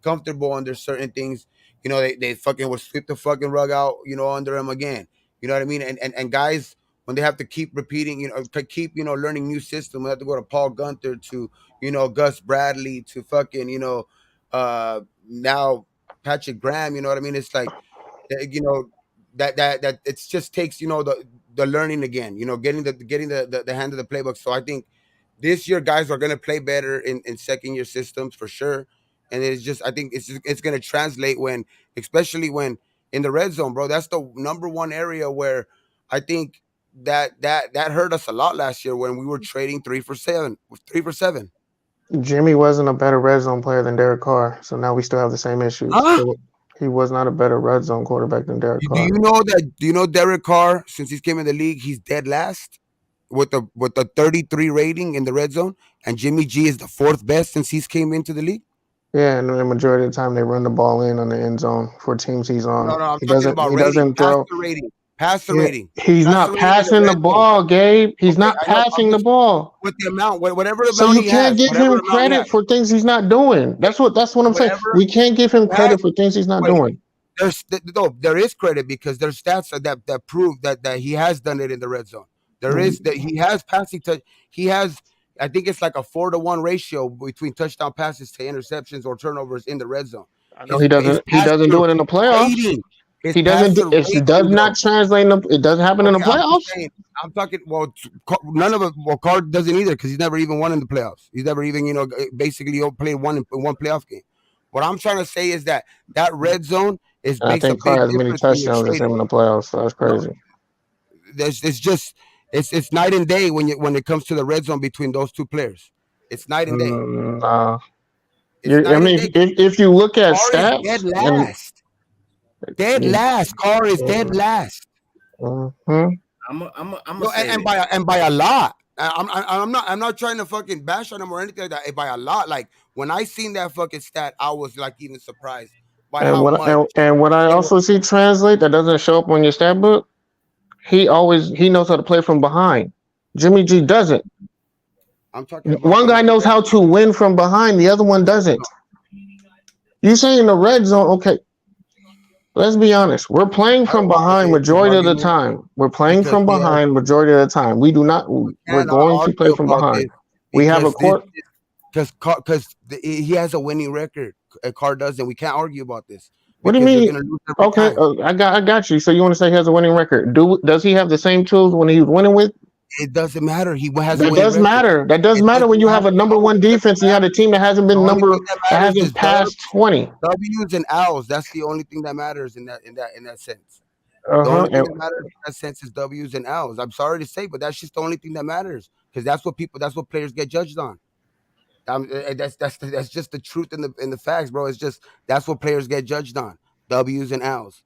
comfortable under certain things, they fucking would sweep the fucking rug out, under him again. You know what I mean? And guys, when they have to keep repeating, keep learning new system, we have to go to Paul Gunther to Gus Bradley to fucking now Patrick Graham, you know what I mean? It's like, that it just takes the learning again, getting the hand of the playbook. So I think this year guys are gonna play better in second year systems for sure, and I think it's gonna translate especially when in the red zone, bro. That's the number one area where I think that hurt us a lot last year when we were trading 3 for 7. Jimmy wasn't a better red zone player than Derek Carr, so now we still have the same issues. Huh? He was not a better red zone quarterback than Derek Do Carr. you know that? Do you know Derek Carr? Since he's came in the league, he's dead last with the 33 rating in the red zone, and Jimmy G is the fourth best since he's came into the league. Yeah, and the majority of the time they run the ball in on the end zone for teams he's No, on. no, I'm He talking doesn't. about He rating, doesn't throw. passer rating, passer Yeah, rating, he's passer not rating in the passing the red zone. ball, Gabe. He's Okay, not I know. passing the ball. With the amount, whatever So amount you he can't has, give whatever him amount he credit has, for things he's not doing. That's what I'm saying. whatever We can't give him he has. credit for things he's not Wait, doing. no, there is credit because there's stats that prove that he has done it in the red zone. There is that he has passing touch. He has, I think it's like a 4-to-1 ratio between touchdown passes to interceptions or turnovers in the red zone. I know His he doesn't. He doesn't passer do it in the playoffs. rating, his He doesn't. passer It does rating, not though. translate. It doesn't happen in the Okay, I'm just playoffs. saying. I'm talking. Well, none of it. Well, Card doesn't either because he's never even won in the playoffs. He's never even, basically played one playoff game. What I'm trying to say is that red zone And I makes a think Carr big has many difference when you're touchdowns as him trading. in the playoffs. So that's No, crazy. it's just it's night and day when it comes to the red zone between those two players. It's night and day. Nah. It's I night and mean, day. if you look at Carr is dead stats and last. Dead last. Carr is dead last. Mhm. I'm gonna No, say this. and by a lot. I'm not trying to fucking bash on him or anything like that. By a lot. Like when I seen that fucking stat, I was like even surprised by and how what much and what I they were. also see translate that doesn't show up on your stat book. He knows how to play from behind. Jimmy G doesn't. I'm talking about One in guy the knows red. how to win from behind. The other one doesn't. You say in the red zone, okay? Let's be honest. We're playing I don't from want to behind say it's an majority of the argument time. We're playing because from behind majority of the time. We do not. we We're cannot going to play argue from about this behind. We have a because court. because he has a winning record. Carr doesn't. We can't argue about this What do you because you're mean? gonna lose every Okay, time. I got you. So you want to say he has a winning record? Does he have the same tools when he was winning with? It doesn't matter. He has a That winning does record. matter. That does It matter doesn't when you have matter. a number No, one it doesn't defense and you have a matter. team that hasn't The been only thing that matters is passed 20. W's and L's. That's the only thing that matters in that sense. The Uh-huh. only thing that matters in that sense is W's and L's. I'm sorry to say, but that's just the only thing that matters because that's what players get judged on. That's just the truth in the facts, bro. It's just that's what players get judged on. W's and L's.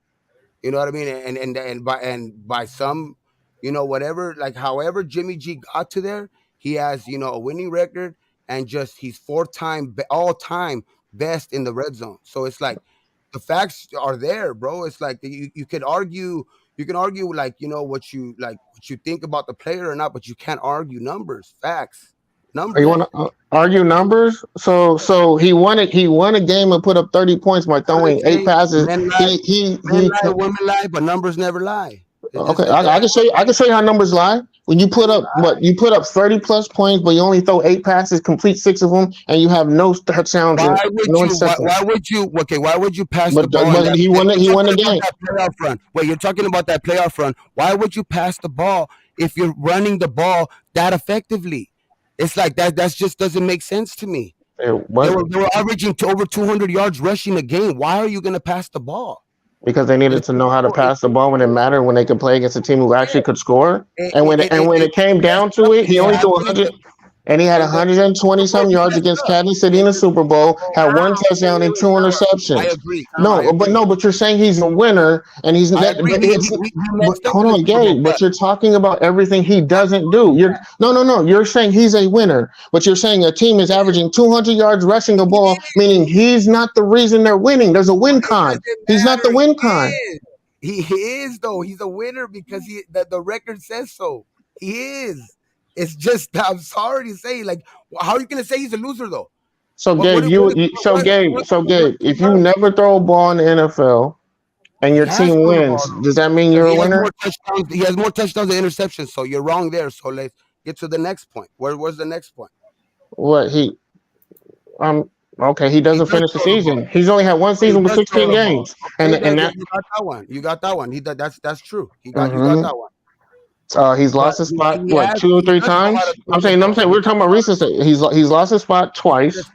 You know what I mean? And by some, whatever, like however Jimmy G got to there, he has a winning record and just he's four-time all time best in the red zone. So it's like the facts are there, bro. It's like you could argue. You can argue like what you think about the player or not, but you can't argue numbers, facts, You want numbers. to argue numbers? So he won it. He won a game and put up 30 points by What do throwing they eight say? passes. Men lie, He men lie, women lie, but numbers never lie. It just Okay, it, I can show you. I can show you how numbers lie. When you they put don't up what you put up 30 plus points, but you only throw eight passes, complete six of them, and you have no touchdowns Why and would no you? Why, interceptions. why would you? Okay, why would you pass the But ball in that? he If won it. you're He won the talking about game that playoff run. Wait, you're talking about that playoff run. Why would you pass the ball if you're running the ball that effectively? It's like that. That just doesn't make sense to me. It They was were they were averaging to over 200 yards rushing a game. Why are you going to pass the ball? because they needed It's to know how to it, pass the ball when it mattered, when they could play against a team who actually could score. it, And it, when it, it, it it, came it down messed to up it, and he it only threw happened 100, and he had in the 120 Super Bowl. some You yards messed against up Kansas City in in the the Super Bowl. Super Bowl. Had one Wait, touchdown wait, and wait. two Time out. I interceptions. agree. Time out. I No, but agree. no, but you're saying he's a winner, and he's I that. agree. But He, it's he, he but messed up hold in the on, Super Bowl, Gabe. But but you're talking about everything he doesn't do. You're no. You're saying he's a winner, but you're saying a team is averaging 200 yards rushing a ball, meaning he's not the reason they're winning. There's a win it con. doesn't He's not the matter. win He con. is. He is though. He's a winner because the record says so. He is. It's just I'm sorry to say, like, how are you gonna say he's a loser though? So What what Gabe, what if you never throw a ball in the NFL and he your has team thrown the wins, ball though. does that mean Because you're a he has winner? more touchdowns. He has more touchdowns than interceptions. So you're wrong there. So let's get to the next point. Where's the next point? What he okay, he He doesn't does finish the throw the ball. season. He's only had one He season with does throw 16 the ball. games, Okay, and that. you got that one. You got that one. That's true. You got hmm that one. He's But lost his spot he what has 2 or 3 does know how to times. throw the I'm ball. saying He we're does talking about know how to recent. He's lost his spot it's twice. just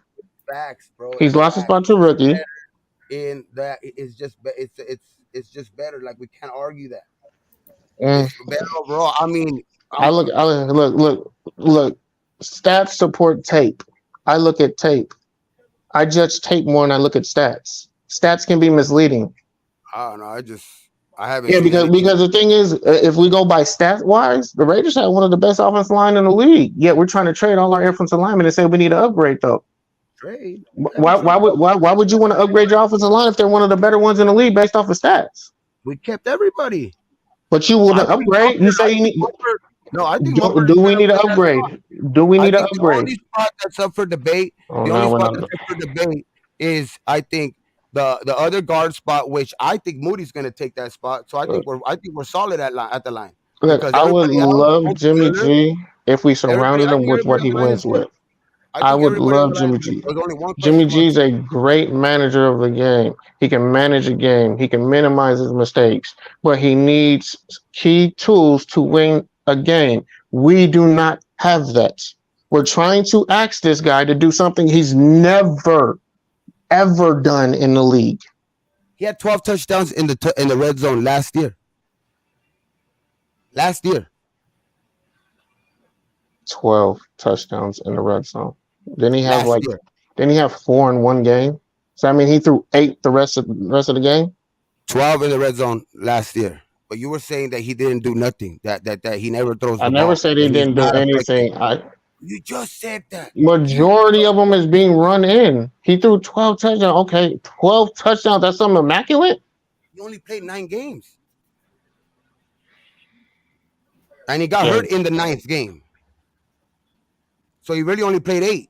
facts, bro. He's It's lost his facts. spot to rookie. In that it's just it's just better. Like we can't argue that. Mm. It's better overall. I mean, I look, I look. Stats support tape. I look at tape. I judge tape more than I look at stats. Stats can be misleading. I don't know. I haven't Yeah, seen anything. because the thing is, if we go by stat wise, the Raiders have one of the best offensive line in the league. Yet we're trying to trade all our offensive linemen and say we need to upgrade though. Trade. We haven't traded. Why would you want to upgrade your offensive line if they're one of the better ones in the league based off of stats? We kept everybody. But you I wouldn't think upgrade. You say I you think need. Mumford. No, I think Mumford is Do we gonna need to win that spot. upgrade? Do we I need to think the upgrade? only spot that's up for debate, Oh the only no, we're spot not. that's up for debate is I think the other guard spot, which I think Moody's going to take that spot. So I think we're solid at the line Look, because I would everybody else, love both Jimmy Turner, G if we everybody. surrounded I him think with everybody what on he the line is wins good. with. I I think would everybody on love the line Jimmy is good. G. There's only one Jimmy question G mark. is a great manager of the game. He can manage a game. He can minimize his mistakes, but he needs key tools to win a game. We do not have that. We're trying to ask this guy to do something he's never ever done in the league. He had 12 touchdowns in the red zone last year. last year. 12 touchdowns in the red zone. Didn't he have Last like? year, Didn't he have 4 in one game? So I mean, he threw 8 the rest of the game. 12 in the red zone last year. But you were saying that he didn't do nothing. That he never throws I the never ball. said he That he's didn't do not effective. anything. I You just said that. You Majority of them is being run in. He threw 12 touchdowns. Okay, 12 touchdowns. That's something immaculate. you only played 9 games, and he got Yeah, hurt in the ninth game. So he really only played 8,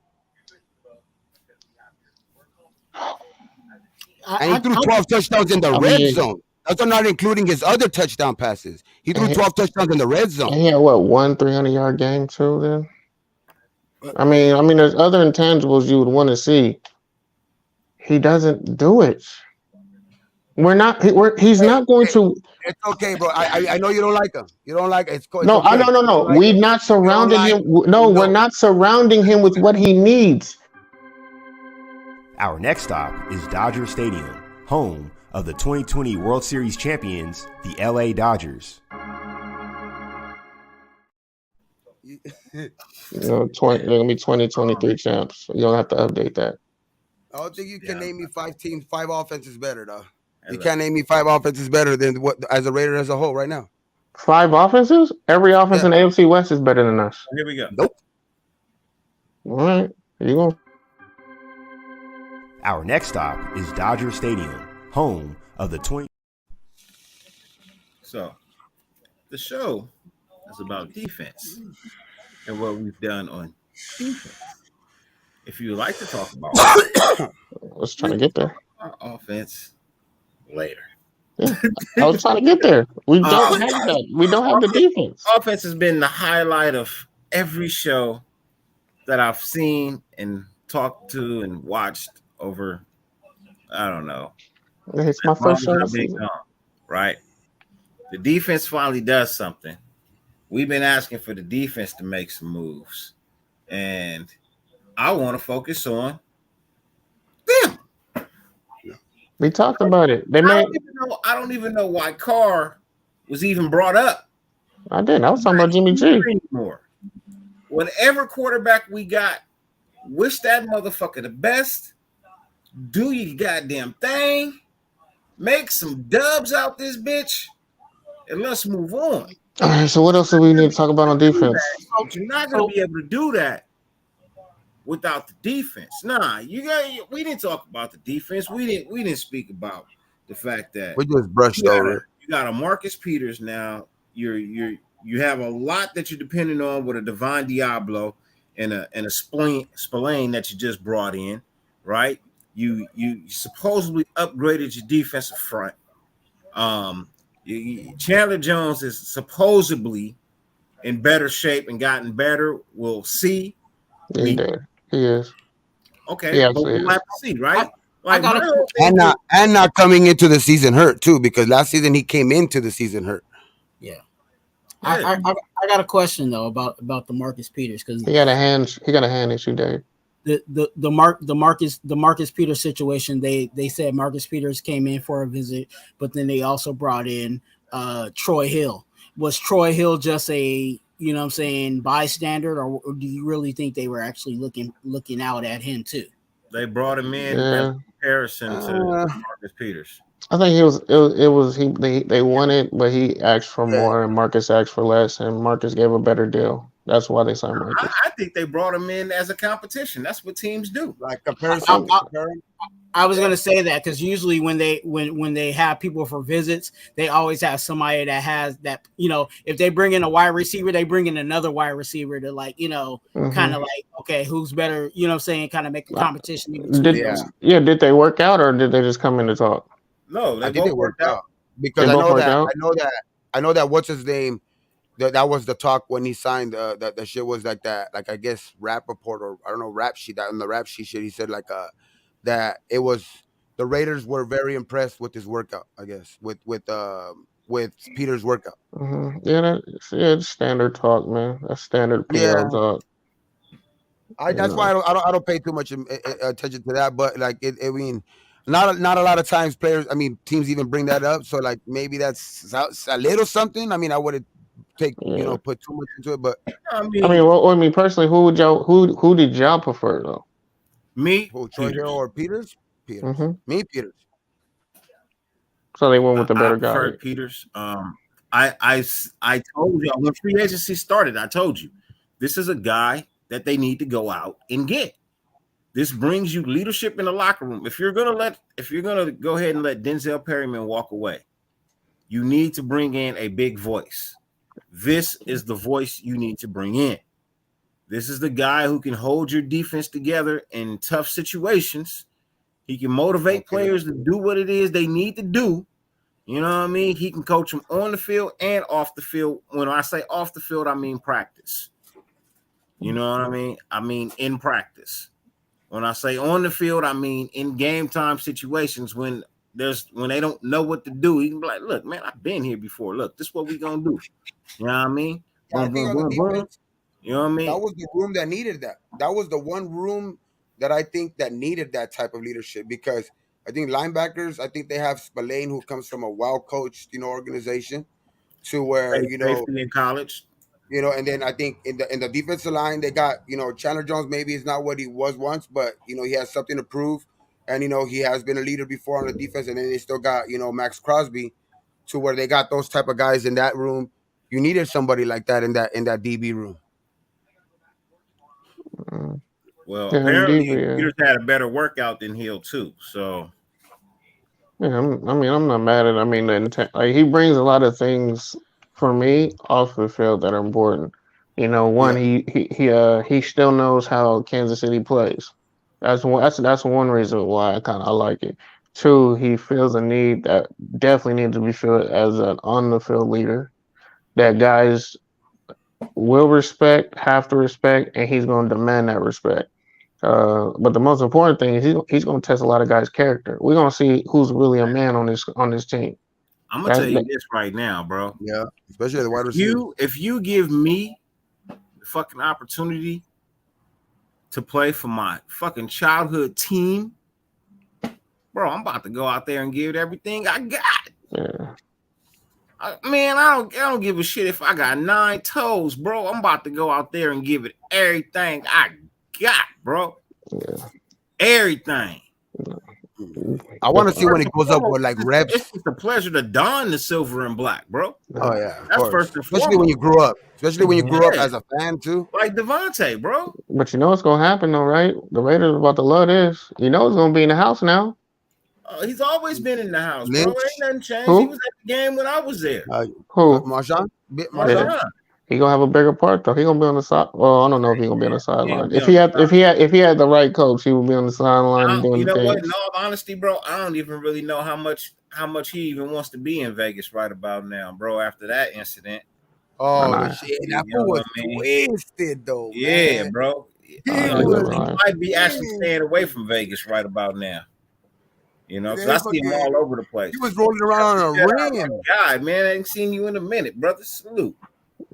and he I, threw I, 12 touchdowns in the I red mean, zone. That's not including his other touchdown passes. He threw and 12 touchdowns in the red and zone. he had what, one 300-yard game too. Then I mean, there's other intangibles you would want to see. He doesn't do it. He's Hey, not going hey, to. it's okay, bro. I know you don't like him. You don't like it. It's No, I okay. no no You don't no. like We him. not You don't surrounding like him. him. No, we're No. not surrounding him with what he needs. Our next stop is Dodger Stadium, home of the 2020 World Series champions, the LA Dodgers. They're gonna be 2023 champs. You don't have to update that. I don't think you can Yeah. name me 5 teams, 5 offenses better, though. You can't name me 5 offenses better than what as a Raider as a whole right now. 5 offenses. Every offense Yeah. in AFC West is better than us. Here we go. Nope. All right, here you go. Our next stop is Dodger Stadium, home of the 20. So the show is about defense and what we've done on defense. If you would like to talk about I was trying to get there. our offense later. Yeah, I was trying to get there. We don't have that. We don't have the defense. Offense has been the highlight of every show that I've seen and talked to and watched over, I don't know, It's my as long first as show I've this been season. gone, right? The defense finally does something. We've been asking for the defense to make some moves, and I want to focus on them. We talked about it. They I made. don't even know why Carr was even brought up I didn't. I was talking about Jimmy G. anymore. Whatever quarterback we got, wish that motherfucker the best. Do your goddamn thing. Make some dubs out this bitch, and let's move on. All right. So what else do we need to talk about on defense? But you're not gonna be able to do that without the defense. Nah, we didn't talk about the defense. We didn't speak about the fact that We just brushed over it. you got a Marcus Peters now. You have a lot that you're depending on with a Divine Diablo and a Spillane that you just brought in, right? You supposedly upgraded your defensive front. Chandler Jones is supposedly in better shape and gotten better. We'll see. He did. He is. Okay, Yeah, but we'll have to see, right? I got my a- whole thing And not coming into the season hurt too, because last season he came into the season hurt. Yeah. I got a question though about the Marcus Peters because He got a hand issue, Dave. the Marcus Peters situation. They said Marcus Peters came in for a visit, but then they also brought in Troy Hill. Was Troy Hill just a bystander, or do you really think they were actually looking out at him too? they brought him in Yeah. as a comparison to Marcus Peters. I think they wanted, but he asked for more, and Marcus asked for less, and Marcus gave a better deal. That's why they signed Marcus. I think they brought him in as a competition. That's what teams do. Like comparison. I was gonna say that because usually when they have people for visits, they always have somebody that has that. If they bring in a wide receiver, they bring in another wide receiver to kind of like, okay, who's better? Kind of make a competition. Did they work out, or did they just come in to talk? No, I they think both it worked out. because They I both know worked that out? I know that what's his name. That was the talk when he signed. That the shit was like that. Like I guess rap report or I don't know rap sheet. That on the rap sheet shit he said that it was the Raiders were very impressed with his workout. I guess with Peter's workout. Mm-hmm. Yeah, it's standard talk, man. That's standard PL Yeah. talk. That's why I don't pay too much attention to that. But like I mean, not a lot of times teams even bring that up. So like maybe that's a little something. I mean, I wouldn't take Yeah. put too much into it. But I I mean, mean, well, I mean, personally, who did y'all prefer though? me, who Troy Hill Peters. or Peters? Peters. Hmm. Me Peters. So they went with the I better guy. preferred Peters. I told you when free agency started, I told you this is a guy that they need to go out and get. This brings you leadership in the locker room. If you're gonna go ahead and let Denzel Perryman walk away, you need to bring in a big voice. This is the voice you need to bring in. This is the guy who can hold your defense together in tough situations. He can motivate players to do what it is they need to do. You know what I mean? He can coach them on the field and off the field. When I say off the field, I mean practice. You know what I mean? I mean in practice. When I say on the field, I mean in game time situations when they don't know what to do. He can be like, look, man, I've been here before. Look, this is what we gonna do. You know what I mean? Yeah, I Boom, think boom, on the boom, boom. defense, You know what I mean? that was the room that needed that. That was the one room that I think that needed that type of leadership because I think linebackers, I think they have Spillane who comes from a well-coached, organization to where, Played safety in college. and then I think in the defensive line they got, Chandler Jones maybe is not what he was once, but he has something to prove. And he has been a leader before on the defense, and then they still got, Max Crosby to where they got those type of guys in that room. You needed somebody like that in that DB room. Mm. Well, Yeah, apparently indeed, yeah. Peters had a better workout than Hill too. So Yeah, I'm not mad at. I mean, like he brings a lot of things for me off the field that are important. One, Yeah. he still knows how Kansas City plays. That's one reason why I like it. Two, he feels a need that definitely needs to be filled as an on the field leader that guys will respect, have to respect, and he's going to demand that respect. But the most important thing is he's going to test a lot of guys' character. We're going to see who's really a man on this team. I'm gonna tell you this right now, bro. Yeah, especially the wide receiver. If you give me the fucking opportunity to play for my fucking childhood team, bro, I'm about to go out there and give it everything I got. Yeah. Man, I don't give a shit if I got 9 toes, bro. I'm about to go out there and give it everything I got, bro. Yeah. Everything. I want to see when it goes up with like reps. It's just a pleasure to don the silver and black, bro. Oh yeah, of That's course. first and Especially foremost. when you grew up. Especially when you grew up Yeah. as a fan too. Like Devontae, bro. But you know what's going to happen though, right? The Raiders are about to love this. You know it's going to be in the house now. He's always been in the house, bro. Lynch. Ain't nothing changed. Who? He was at the game when I was there. Who? Marshawn? Marshawn. Marshawn? He gonna have a bigger part though. He gonna be on the side. Well, I don't know if he gonna be on the He ain't sideline. be If on he the had, if he had the right coach, he would be on the sideline doing You know what? In things. all honesty, bro, I don't even really know how much he even wants to be in Vegas right about now, bro. After that incident, Oh, Nah. the shit. That You know fool was what I mean? twisted though, yeah, man. bro. He He's was He alive. might be actually staying away from Vegas right about now. You know, because I see him all over the place. He was rolling around on a rim. God, man, I ain't seen you in a minute, brother. Salute.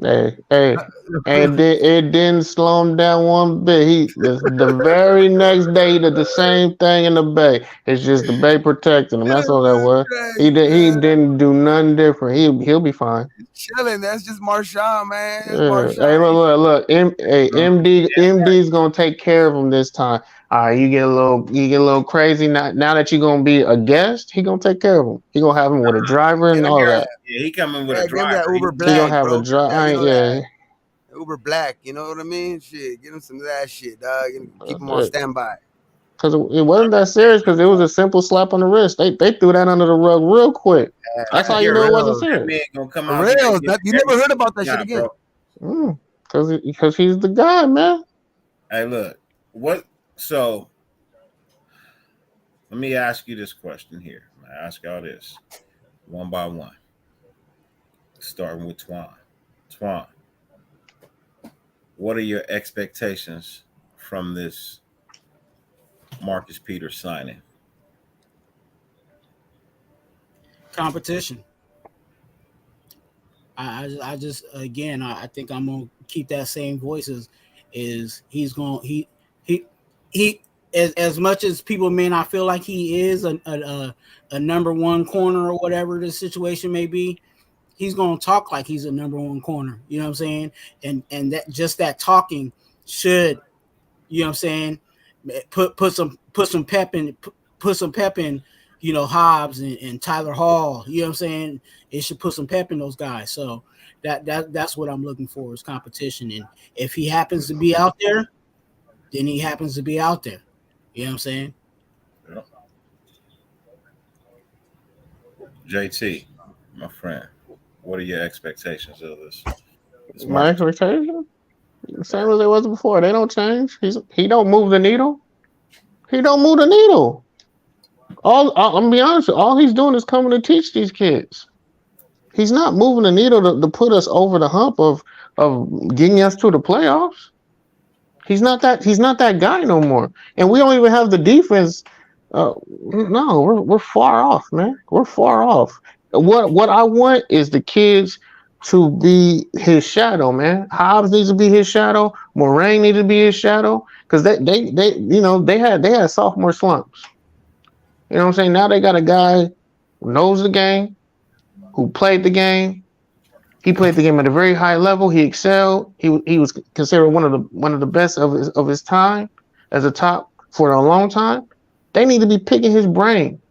Hey, it didn't slow him down one bit. The very next day he did the same thing in the Bay. It's just the Bay protecting him. That's all that was. He didn't do nothing different. He'll be fine. Chilling. That's just Marshawn, man. That's Yeah. Marshawn. Hey, look. MD's gonna take care of him this time. All right, you get a little crazy. Now that you're gonna be a guest, he gonna take care of him. He gonna have him with a driver and all that. Yeah, he coming with Yeah, a give him that driver. Uber He Black, gonna have bro. a driver. That Uber Black. You know what I mean? Shit, give him some of that shit, dog. Keep him on standby. Because it wasn't that serious. Because it was a simple slap on the wrist. They threw that under the rug real quick. That's how you know it wasn't That serious. man gonna come For out. real, you never heard about that shit again. Bro. Because he's the guy, man. Hey, look, what? So, let me ask you this question here. I ask y'all this one by one, starting with Twuan. Twuan, what are your expectations from this Marcus Peters signing? Competition. I just again I think I'm gonna keep that same voice as he's going he as much as people may not feel like he is a number one corner or whatever the situation may be, he's gonna talk like he's a number one corner. You know what I'm saying? And that just that talking should, you know what I'm saying, put some pep in put some pep in, you know, Hobbs and Tyler Hall. You know what I'm saying? It should put some pep in those guys. So that's what I'm looking for is competition. And if he happens to be out there, then he happens to be out there. You know what I'm saying? Yeah. JT, my friend, what are your expectations of this My market? expectation, same as it was before. They don't change. He don't move the needle. He don't move the needle. I'm gonna be honest. All he's doing is coming to teach these kids. He's not moving the needle to put us over the hump of getting us to the playoffs. He's not that guy no more. And we don't even have the defense. No, we're far off, man. We're far off. What I want is the kids to be his shadow, man. Hobbs needs to be his shadow. Moraine needs to be his shadow. Because they you know they had sophomore slumps. You know what I'm saying? Now they got a guy who knows the game, who played the game. He played the game at a very high level. He excelled. He was considered one of the best of his time as a top for a long time. They need to be picking his brain.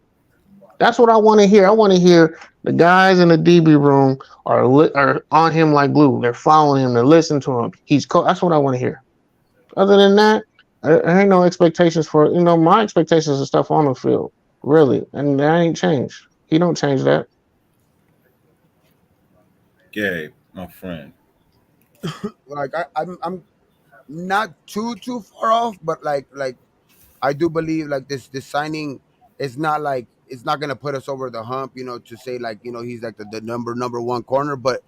That's what I want to hear. I want to hear the guys in the DB room are on him like glue. They're following him. They're listening to him. That's what I want to hear. Other than that, I ain't no expectations for my expectations and stuff on the field, really, and that ain't changed. He don't change that. Gabe, my friend. Like I'm not too far off, but like I do believe like this signing is not like it's not gonna put us over the hump, to say like he's like the number one corner, but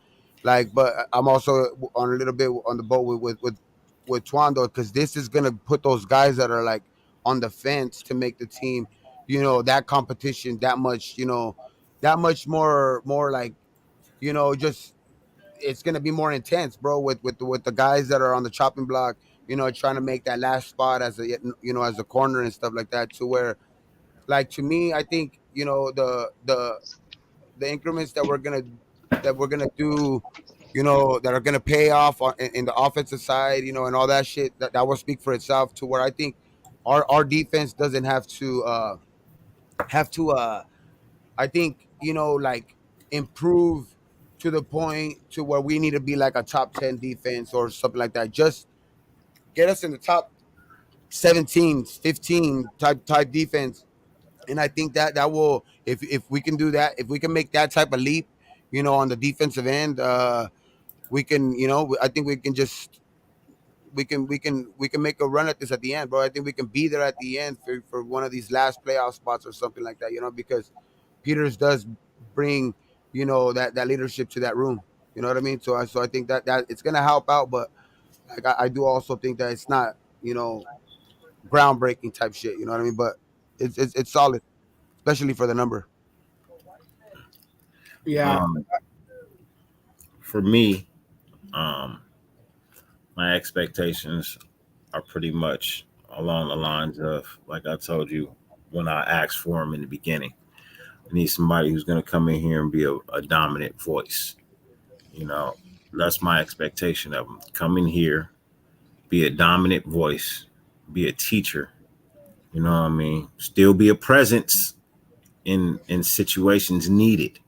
I'm also on a little bit on the boat with Twuan though, because this is gonna put those guys that are like on the fence to make the team, that competition that much more like just it's gonna be more intense, bro. With the guys that are on the chopping block, trying to make that last spot as as a corner and stuff like that. To where, like to me, I think the increments that we're gonna do, that are gonna pay off in the offensive side, and all that shit that will speak for itself. To where I think our defense doesn't have to I think like improve to the point to where we need to be like a top 10 defense or something like that. Just get us in the top 17, 15 type defense, and I think that will if we can do that, if we can make that type of leap, on the defensive end, we can I think we can just we can make a run at this at the end, bro. I think we can be there at the end for one of these last playoff spots or something like that, because Peters does bring, that leadership to that room. You know what I mean? So I think that it's gonna help out, but like I do also think that it's not, groundbreaking type shit. You know what I mean? But it's solid, especially for the number. Yeah. Um, for me, um, my expectations are pretty much along the lines of like I told you when I asked for him in the beginning. I need somebody who's going to come in here and be a dominant voice. You know, that's my expectation of him. Come in here, be a dominant voice, be a teacher. You know what I mean? Still be a presence in situations needed.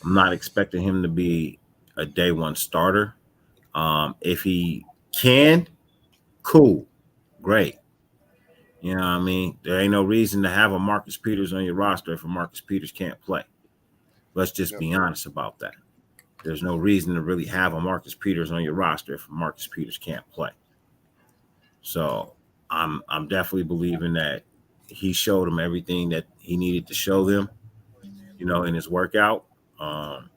I'm not expecting him to be a day one starter. If he can, cool, great. You know what I mean? There ain't no reason to have a Marcus Peters on your roster if a Marcus Peters can't play. Let's just Yep. be honest about that. There's no reason to really have a Marcus Peters on your roster if Marcus Peters can't play. So I'm definitely believing that he showed them everything that he needed to show them, in his workout. Um,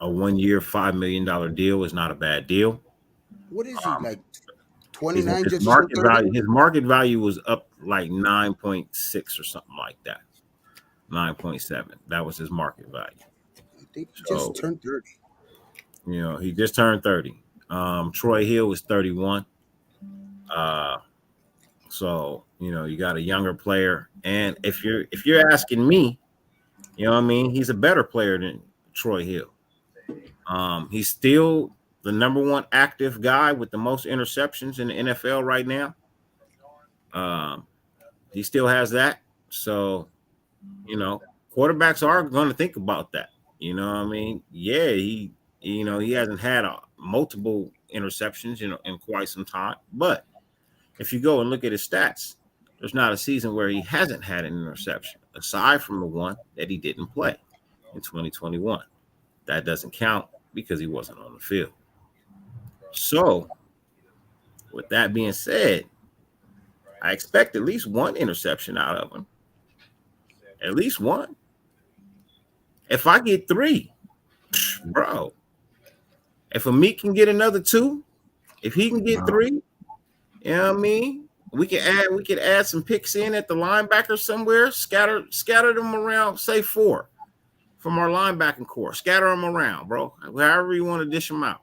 a 1 year, $5 million deal is not a bad deal. What is he Um, like? 29, his just turned market 30. value, his market value was up like 9.6 or something like that. 9.7. That was his market value. I think he just So, turned 30. he just turned 30. Troy Hill was 31. Uh, so, you got a younger player. And if you're asking me, You know what I mean? He's a better player than Troy Hill. He's still the number one active guy with the most interceptions in the NFL right now. He still has that. So, you know, quarterbacks are going to think about that. You know what I mean? Yeah, he hasn't had multiple interceptions in quite some time. But if you go and look at his stats, there's not a season where he hasn't had an interception, aside from the one that he didn't play in 2021. That doesn't count because he wasn't on the field. So, with that being said, I expect at least one interception out of him. At least one. If I get 3, bro. If Amik can get another 2, if he can get 3, you know what I mean? We could add some picks in at the linebacker somewhere, scatter them around, say 4 from our linebacking core. Scatter them around, bro. However you want to dish them out.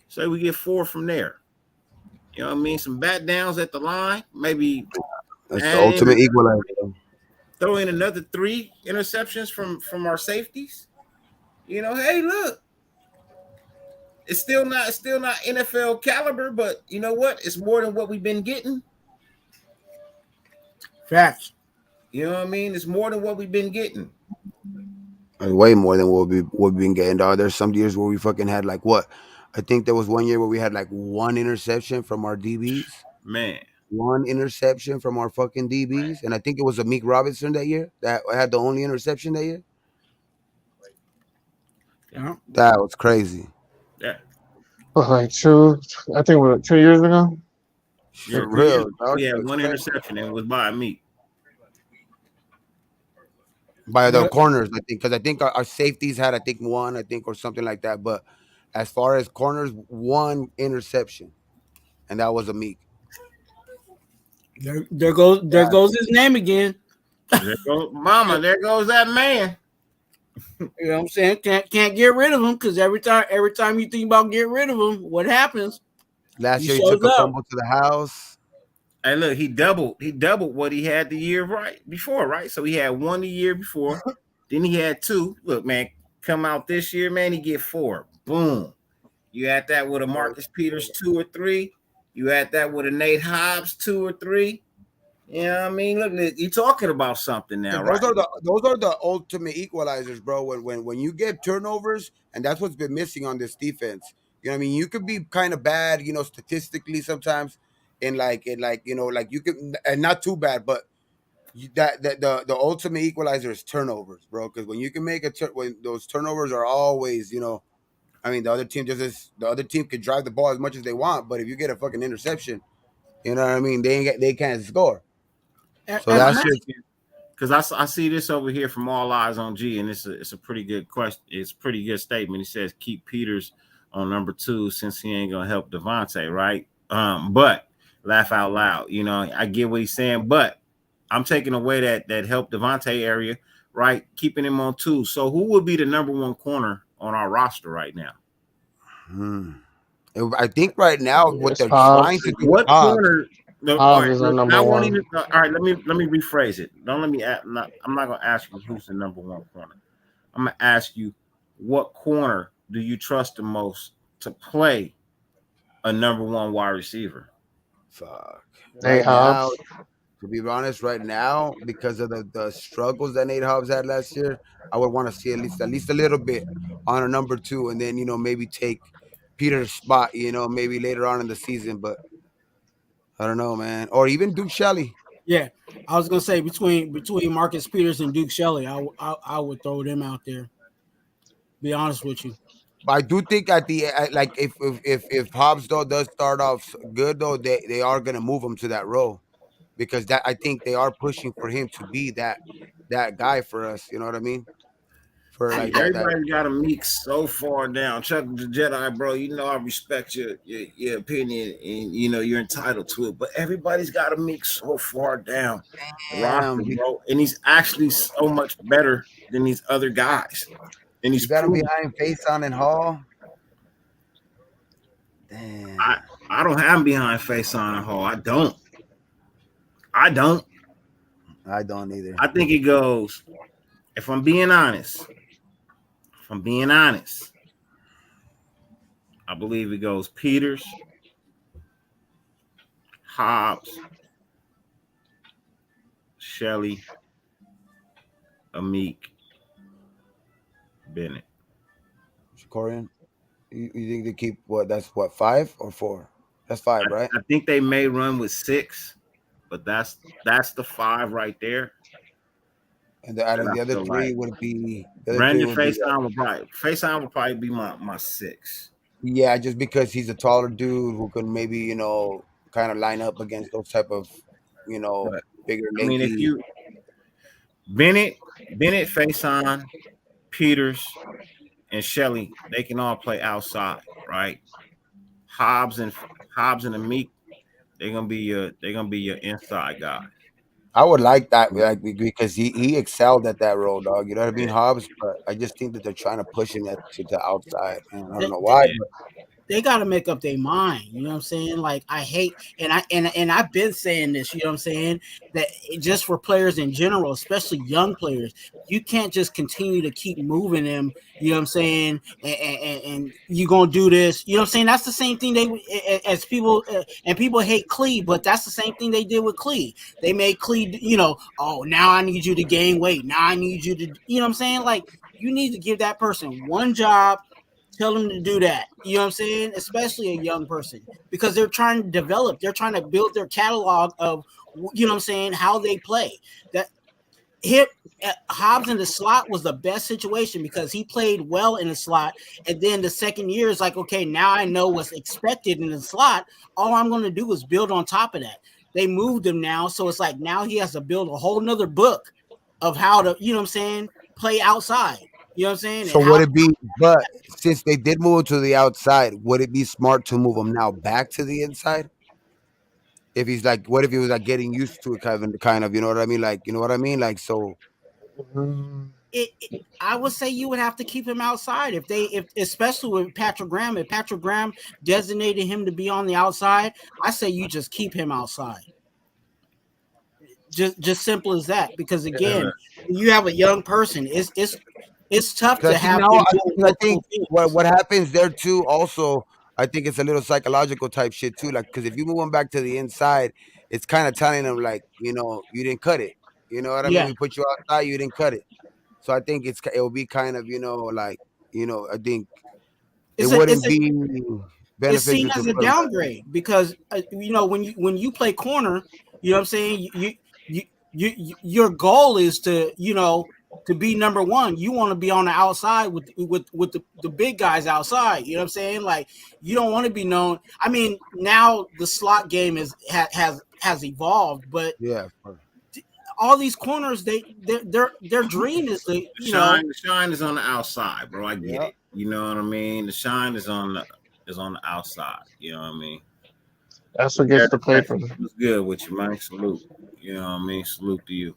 Say we get 4 from there. You know what I mean? Some bat downs at the line, maybe That's the ultimate equalizer. throw in another 3 interceptions from our safeties. You know, hey, look, it's still not NFL caliber, but you know what? It's more than what we've been getting. Facts. You know what I mean? It's more than what we've been getting. Way more than what we've been getting, dog. There's some years where we fucking had like what? I think there was one year where we had like 1 interception from our DBs. Man. 1 interception from our fucking DBs. And I think it was Amik Robinson that year that had the only interception that year. Yeah. That was crazy. Yeah. Like 2, I think 2 years ago. Yeah, For real. we had 1 interception and it was by me. By the corners, I think, because I think our safeties had, I think 1, I think, or something like that. But as far as corners, 1 interception, and that was Amik. There goes his name again. There goes Mama. There goes that man. You know what I'm saying? Can't get rid of him because every time you think about getting rid of him, what happens? Last year he took a fumble to the house. Hey, look, he doubled what he had the year before, right? So he had 1 the year before, then he had 2. Look, man, come out this year, man, he get 4. Boom. You had that with a Marcus Peters 2 or 3. You had that with a Nate Hobbs 2 or 3. You know what I mean? Look, you're talking about something now, right? Those are the ultimate equalizers, bro. When you get turnovers, and that's what's been missing on this defense. You know what I mean? You could be kind of bad, you know, statistically sometimes, in like you know, like you could, and not too bad, but the ultimate equalizer is turnovers, bro. Because when you can make when those turnovers are always, you know, I mean, the other team could drive the ball as much as they want, but if you get a fucking interception, you know what I mean, they can't score. So that's just because I see this over here from All Eyes on G, and it's a pretty good question. It's a pretty good statement. He says keep Peters on number 2 since he ain't gonna help Devontae, right? But laugh out loud. You know, I get what he's saying, but I'm taking away that help Devontae area, right? Keeping him on 2. So who would be the number 1 corner on our roster right now? I think right now what they're Hobbs. trying to do. What corner? No, all right, is our number 1. all right, let me rephrase it. Don't let me. I'm not going to ask you who's the number 1 corner. I'm going to ask you what corner do you trust the most to play a number 1 wide receiver? Fuck. Nate Hobbs. Now, to be honest, right now, because of the struggles that Nate Hobbs had last year, I would want to see at least a little bit on a number 2, and then, you know, maybe take Peter's spot, you know, maybe later on in the season. But I don't know, man. Or even Duke Shelley. Yeah, I was gonna say between Marcus Peters and Duke Shelley, I would throw them out there. Be honest with you. But I do think like if Hobbs though does start off good though, they are gonna move him to that role, because that I think they are pushing for him to be that guy for us. You know what I mean? For like everybody got a mix so far down. Chuck the Jedi, bro. You know I respect your opinion, and you know you're entitled to it. But everybody's got a mix so far down the roster, bro. And he's actually so much better than these other guys. And he's got him behind Faison and Hall. Damn. I don't have him behind Faison and Hall. I don't. I don't either. I think it goes if I'm being honest, I believe it goes Peters, Hobbs, Shelley, Amik, Bennett. Korean. You think they keep what? That's what, 5 or 4? That's 5, right? I think they may run with 6, but that's the 5 right there. And out That of I the other feel three like would be the other three Brandon would be Faison would probably be my 6. yeah, just because he's a taller dude who can maybe kind of line up against those type of you know But bigger, I mean, if lanky. you Bennett, Faison, Peters, and Shelley, they can all play outside, right? Hobbs and Amik, they're gonna be your inside guy. I would like that, like, because he excelled at that role, dog. You know what I mean, Hobbs. But I just think that they're trying to push him to the outside, and I don't They, know they, why. Yeah. But they got to make up their mind. You know what I'm saying? Like I hate, and I've been saying this. You know what I'm saying? That just for players in general, especially young players, you can't just continue to keep moving them. You know what I'm saying? And you gonna do this. You know what I'm saying? That's the same thing they as people and people hate Clee, but that's the same thing they did with Clee. They made Clee. Oh, now I need you to gain weight. Now I need you to. You know what I'm saying? Like you need to give that person one job. Tell them to do that. You know what I'm saying? Especially a young person because they're trying to develop. They're trying to build their catalog of, you know what I'm saying, how they play. That hit Hobbs in the slot was the best situation because he played well in the slot. And then the second year is like, okay, now I know what's expected in the slot. All I'm going to do is build on top of that. They moved him now. So it's like now he has to build a whole nother book of how to, you know what I'm saying, play outside. You know what I'm saying? so And would how it be? But since they did move to the outside, would it be smart to move him now back to the inside? If he's like, what if he was like getting used to it, kind of, you know what I mean? Like, you know what I mean? Like, so I would say you would have to keep him outside if especially with Patrick Graham. If Patrick Graham designated him to be on the outside, I say you just keep him outside. Just simple as that. Because again, when you have a young person, it's tough 'cause to I think have now, them I, doing 'cause I think multiple what things. what happens there too. Also, I think it's a little psychological type shit too. Like, because if you move him back to the inside, it's kind of telling him like, you didn't cut it. You know what I mean? Yeah, We put you outside, you didn't cut it. So I think it will be kind of, like, I think it it's a it's wouldn't a be it's seen beneficial to as a put him back. downgrade because when you play corner, you know what I'm saying. Your goal is to to be number one. You want to be on the outside with the big guys outside. You know what I'm saying? Like you don't want to be known. I mean, now the slot game has evolved, but Yeah. all these corners, their dream is to The shine is on the outside, bro. I get Yeah. it. You know what I mean? The shine is on the outside. You know what I mean? That's But what yeah, gets the play that for them. was good with you, man. Salute. You know what I mean? Salute to you.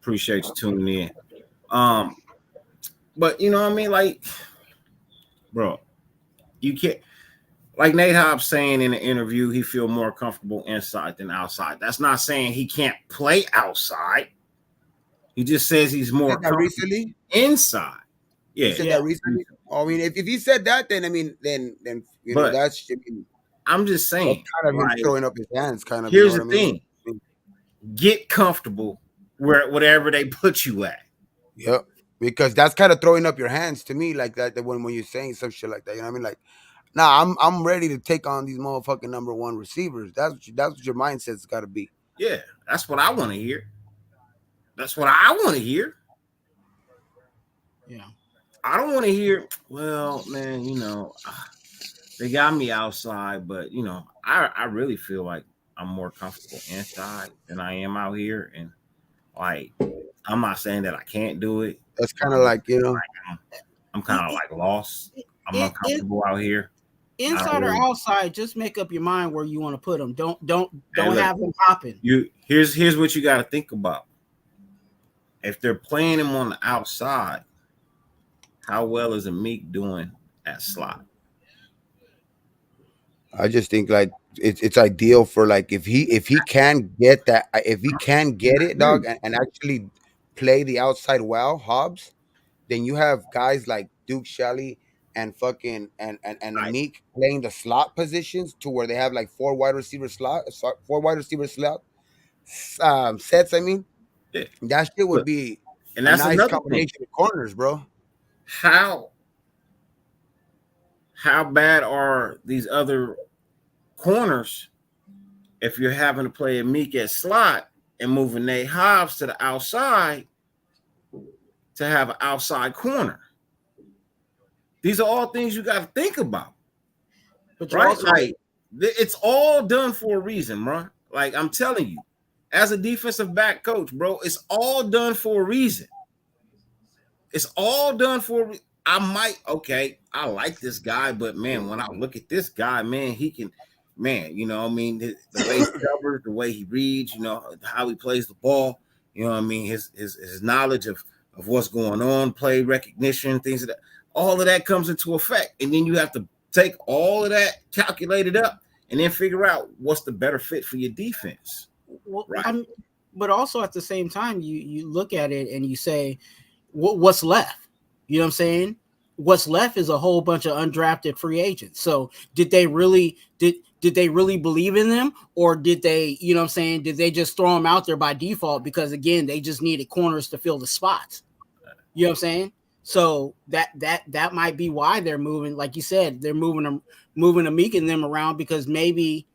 Appreciate you tuning in. Um, but you know what I mean? Like, bro, you can't like Nate Hobbs saying in the interview, he feel more comfortable inside than outside. That's not saying he can't play outside. He just says he's He more said that comfortable recently. inside. He Yeah. said yeah. that recently. I mean, if he said that, then I mean, then But that's, I mean, I'm just that's saying, kind of him like, throwing up his hands, kind of. You know here's what the I mean? thing: get comfortable wherever they put you at. Yep. Because that's kind of throwing up your hands to me, like that when you're saying some shit like that. You know what I mean? Like, nah, I'm ready to take on these motherfucking number one receivers. That's what your mindset's got to be. Yeah, that's what I want to hear. That's what I want to hear. Yeah. I don't want to hear, well, man, they got me outside, but I really feel like I'm more comfortable inside than I am out here. And like, I'm not saying that I can't do it. That's But kind of like, I'm kind of like lost. I'm It, uncomfortable out here. I don't inside or really. outside, just make up your mind where you want to put them. Don't Hey, look, have them hopping. here's what you got to think about. If they're playing him on the outside, how well is Amik doing at slot? I just think like it's ideal for like if he can get that, if he can get it, dog, and actually play the outside well, Hobbs, then you have guys like Duke Shelley and fucking and Right. Amik playing the slot positions to where they have like four wide receiver slot sets. I mean, Yeah. that shit would Look, be and a that's nice another thing. combination of corners, bro. How bad are these other corners if you're having to play a Meek at slot and moving Nate Hobbs to the outside to have an outside corner? These are all things you got to think about, But you right? also Like it's all done for a reason, bro. Like I'm telling you, as a defensive back coach, bro, it's all done for a reason. It's all done for. I might okay. I like this guy, but man, when I look at this guy, man, he can, man, you know, what I mean, the way he covers, the way he reads, you know, how he plays the ball, you know, what I mean, his knowledge of what's going on, play recognition, things of that, all of that comes into effect, and then you have to take all of that, calculate it up, and then figure out what's the better fit for your defense, well, right? but also at the same time, you look at it and you say, what's left? You know what I'm saying? What's left is a whole bunch of undrafted free agents. So did they really believe in them, or did they, you know what I'm saying, did they just throw them out there by default because again they just needed corners to fill the spots? You know what I'm saying? So that might be why they're moving, like you said, they're moving Amik and them around because maybe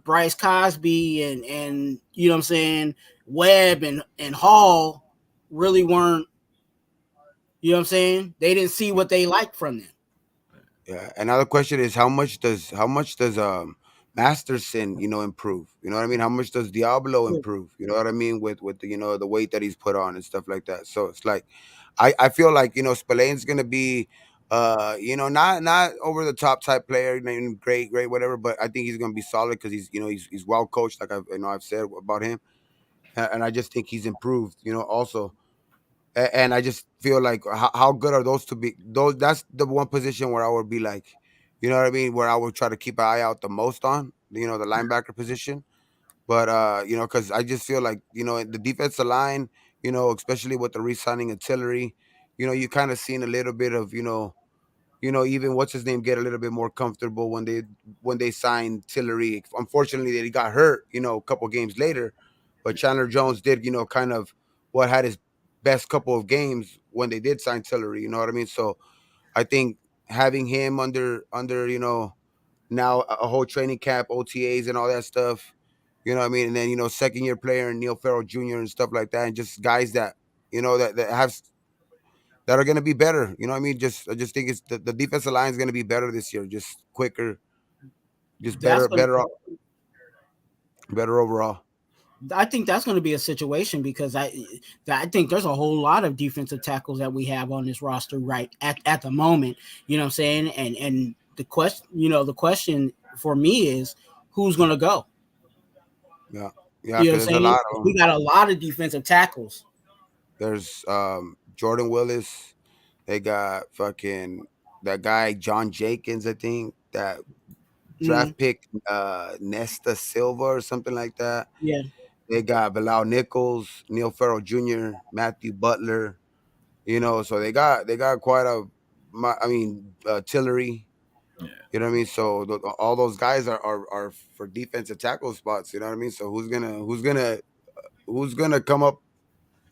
Bryce Cosby and you know what I'm saying, Webb and Hall really weren't, you know what I'm saying, they didn't see what they liked from them. Yeah. Another question is how much does Masterson, improve? You know what I mean? How much does Diablo improve? You know what I mean? With the, the weight that he's put on and stuff like that. So it's like I feel like, Spillane's gonna be not over the top type player, great, whatever, but I think he's gonna be solid because he's well coached, like I've said about him. And I just think he's improved, also. And I just feel like how good are those to be those that's the one position where I would be like, you know what I mean, where I would try to keep an eye out the most on, the linebacker position. But because I just feel like, the defensive line, especially with the re-signing of Tillery, you kind of seen a little bit of, even what's his name get a little bit more comfortable when they signed Tillery. Unfortunately, that he got hurt, a couple games later, but Chandler Jones did, kind of what had his best couple of games when they did sign Tillery. You know what I mean? So I think having him under now a whole training camp, OTAs, and all that stuff. You know what I mean? And then second year player and Neil Farrell Jr. and stuff like that, and just guys that that are going to be better. You know what I mean? I just think it's the defensive line is going to be better this year, just quicker, just That's going better overall. I think that's going to be a situation because I think there's a whole lot of defensive tackles that we have on this roster right at the moment. You know what I'm saying? And the question for me is who's going to go? Yeah, yeah, You know because what there's I'm a saying? lot of We them. got a lot of defensive tackles. There's Jordan Willis. They got fucking that guy John Jenkins, I think, that Mm, draft pick Nesta Silva or something like that. yeah, They got Bilal Nichols, Neil Farrell Jr., Matthew Butler. So they got quite Tillery. You know what I mean? So all those guys are for defensive tackle spots. You know what I mean? So who's gonna come up?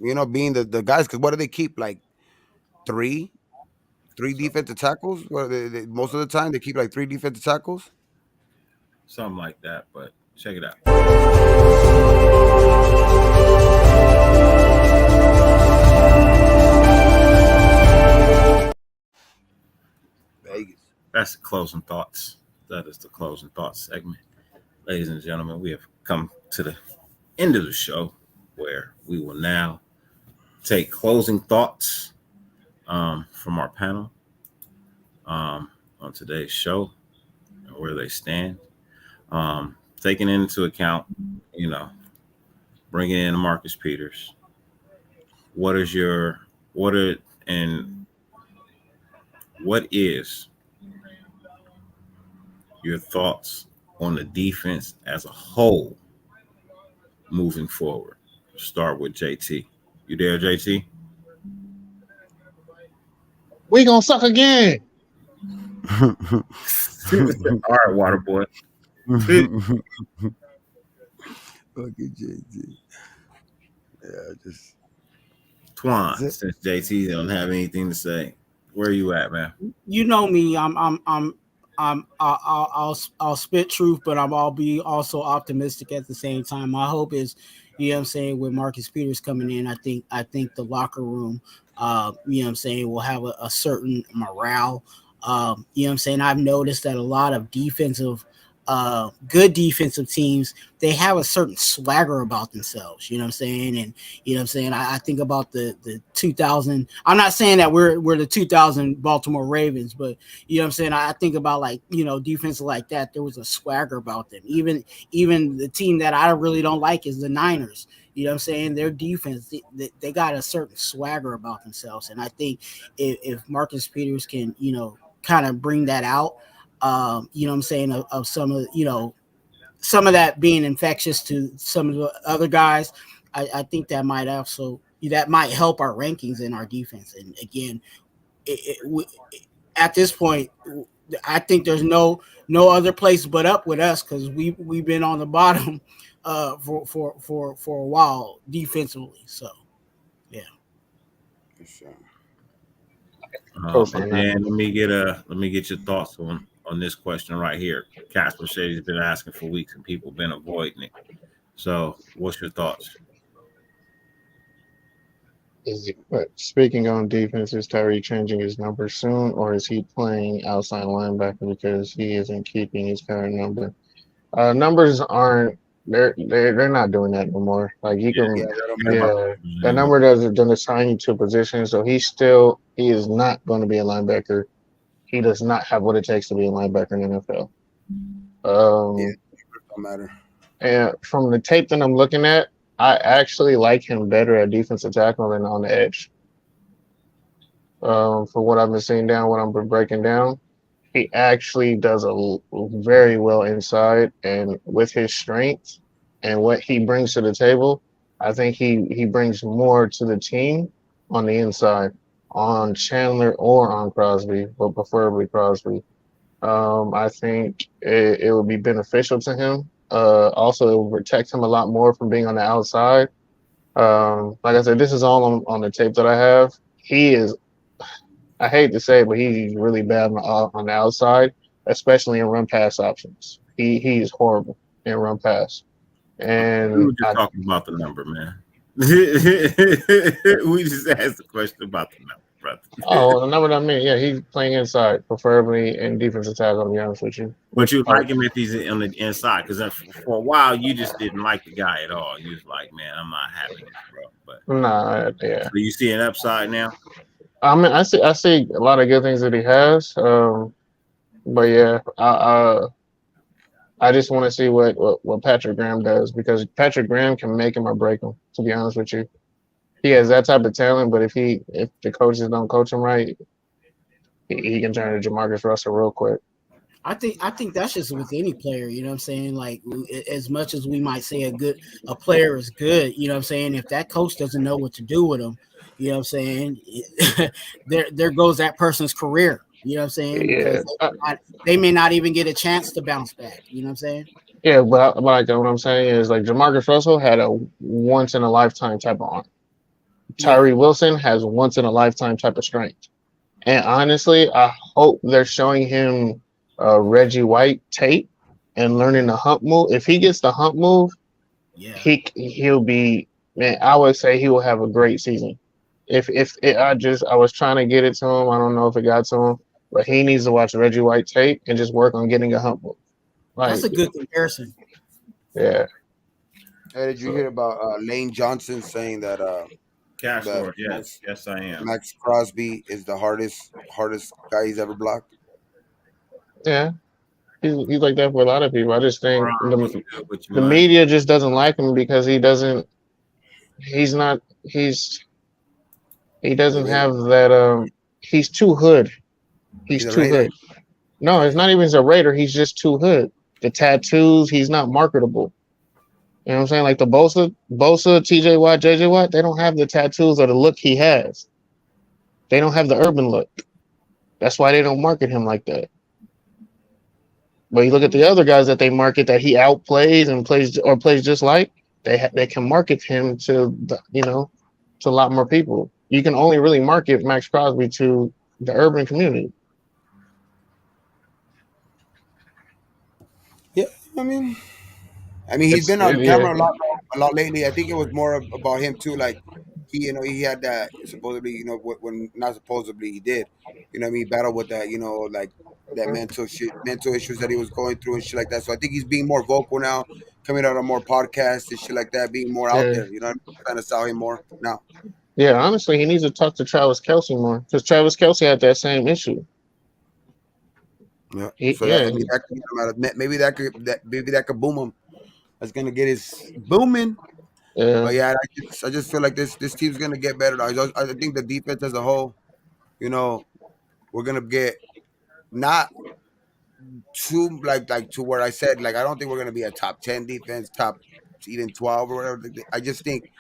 Being the guys, because what do they keep, like three three defensive tackles? What most of the time they keep like three defensive tackles. Something like that. But check it out. Vegas. That's the closing thoughts. That is the closing thoughts segment. Ladies and gentlemen, we have come to the end of the show where we will now take closing thoughts from our panel on today's show and where they stand. Taking into account, bringing in Marcus Peters. What is your, what are, and what is your thoughts on the defense as a whole moving forward? Start with JT. You there, JT? We gonna suck again. All right, water boy. Fucking JT. Yeah, just Twuan, that's it. since JT don't have anything to say, where are you at, man? You know me. I'll spit truth, but I'll be also optimistic at the same time. My hope is, you know what I'm saying, with Marcus Peters coming in, I think the locker room, you know what I'm saying, will have a certain morale. You know what I'm saying? I've noticed that a lot of good defensive teams, they have a certain swagger about themselves, you know what I'm saying? And you know what I'm saying, I think about the 2000, I'm not saying that we're the 2000 Baltimore Ravens, but you know what I'm saying, I think about, like, you know, defenses like that, there was a swagger about them. Even the team that I really don't like is the Niners. You know what I'm saying? Their defense, they got a certain swagger about themselves. And I think if Marcus Peters can, you know, kind of bring that out, you know what I'm saying, of some of, you know, some of that being infectious to some of the other guys, I think that might help our rankings in our defense. And again, at this point, I think there's no other place but up with us, because we've been on the bottom for a while defensively. So yeah. For sure. And then let me get your thoughts on this question right here. Casper said he's been asking for weeks and people been avoiding it. So what's your thoughts? Speaking on defense, is Tyree changing his number soon, or is he playing outside linebacker because he isn't keeping his current number? Numbers aren't. They're not doing that no more. Like you can, that number doesn't assign you to a position. So he is not going to be a linebacker. He does not have what it takes to be a linebacker in the NFL. Don't matter. And from the tape that I'm looking at, I actually like him better at defensive tackle than on the edge. For what I've been seeing what I've been breaking down, he actually does very well inside, and with his strength and what he brings to the table, I think he brings more to the team on the inside, on Chandler or on Crosby, but preferably Crosby. I think it would be beneficial to him. Also, it will protect him a lot more from being on the outside. Like I said, this is all on the tape that I have. He is, I hate to say it, but he's really bad on the outside, especially in run pass options. He's horrible in run pass. And we were just talking about the number, man. We just asked the question about the number, brother. Oh, the number that I mean, yeah, he's playing inside, preferably in defensive tackle, to be honest with you. But you like him if he's on the inside, because for a while you just didn't like the guy at all. You was like, man, I'm not having this, bro. But yeah. So you see an upside now? I mean, I see a lot of good things that he has. But yeah, I just want to see what Patrick Graham does, because Patrick Graham can make him or break him, to be honest with you. He has that type of talent, but if the coaches don't coach him right, he can turn to Jamarcus Russell real quick. I think that's just with any player, you know what I'm saying? Like, as much as we might say a player is good, you know what I'm saying? If that coach doesn't know what to do with him, you know what I'm saying? there goes that person's career, you know what I'm saying? Yeah. Because they may not even get a chance to bounce back, you know what I'm saying? Yeah, but like what I'm saying is, like, Jamarcus Russell had a once in a lifetime type of arm. Tyree Wilson has once in a lifetime type of strength. And honestly, I hope they're showing him Reggie White tape and learning the hump move. If he gets the hump move, he'll be, man, I would say he will have a great season. I was trying to get it to him. I don't know if it got to him, but he needs to watch Reggie White tape and just work on getting a hump move. Like, that's a good comparison. Yeah. Hey, did you hear about Lane Johnson saying that Cash Lord, yes, I am. Max Crosby is the hardest guy he's ever blocked? Yeah. He's like that for a lot of people. I just think the media just doesn't like him because he doesn't have that he's too hood. He's too hood. No, it's not even a Raider, he's just too hood. The tattoos, he's not marketable. You know what I'm saying? Like the Bosa, TJ Watt, JJ Watt, they don't have the tattoos or the look he has. They don't have the urban look. That's why they don't market him like that. But you look at the other guys that they market that he outplays and plays just like they can market him to to a lot more people. You can only really market Max Crosby to the urban community. Yeah, I mean, he's It's been on yeah, camera a lot lately. I think it was more about him too. Like he had that supposedly, when not supposedly he did, battle with that, like that mental issues that he was going through and shit like that. So I think he's being more vocal now, coming out on more podcasts and shit like that, being more out yeah, there. Trying to sell him more now. yeah. Honestly, he needs to talk to Travis Kelsey more because Travis Kelsey had that same issue. Yeah. He, So that yeah, that could get him out of, maybe that could boom him. That's gonna get his booming. yeah. But yeah, I just feel like this team's gonna get better. I think the defense as a whole, you know, we're gonna get not too like to where I said, like I don't think we're gonna be a top 10 defense, top even 12 or whatever. I just think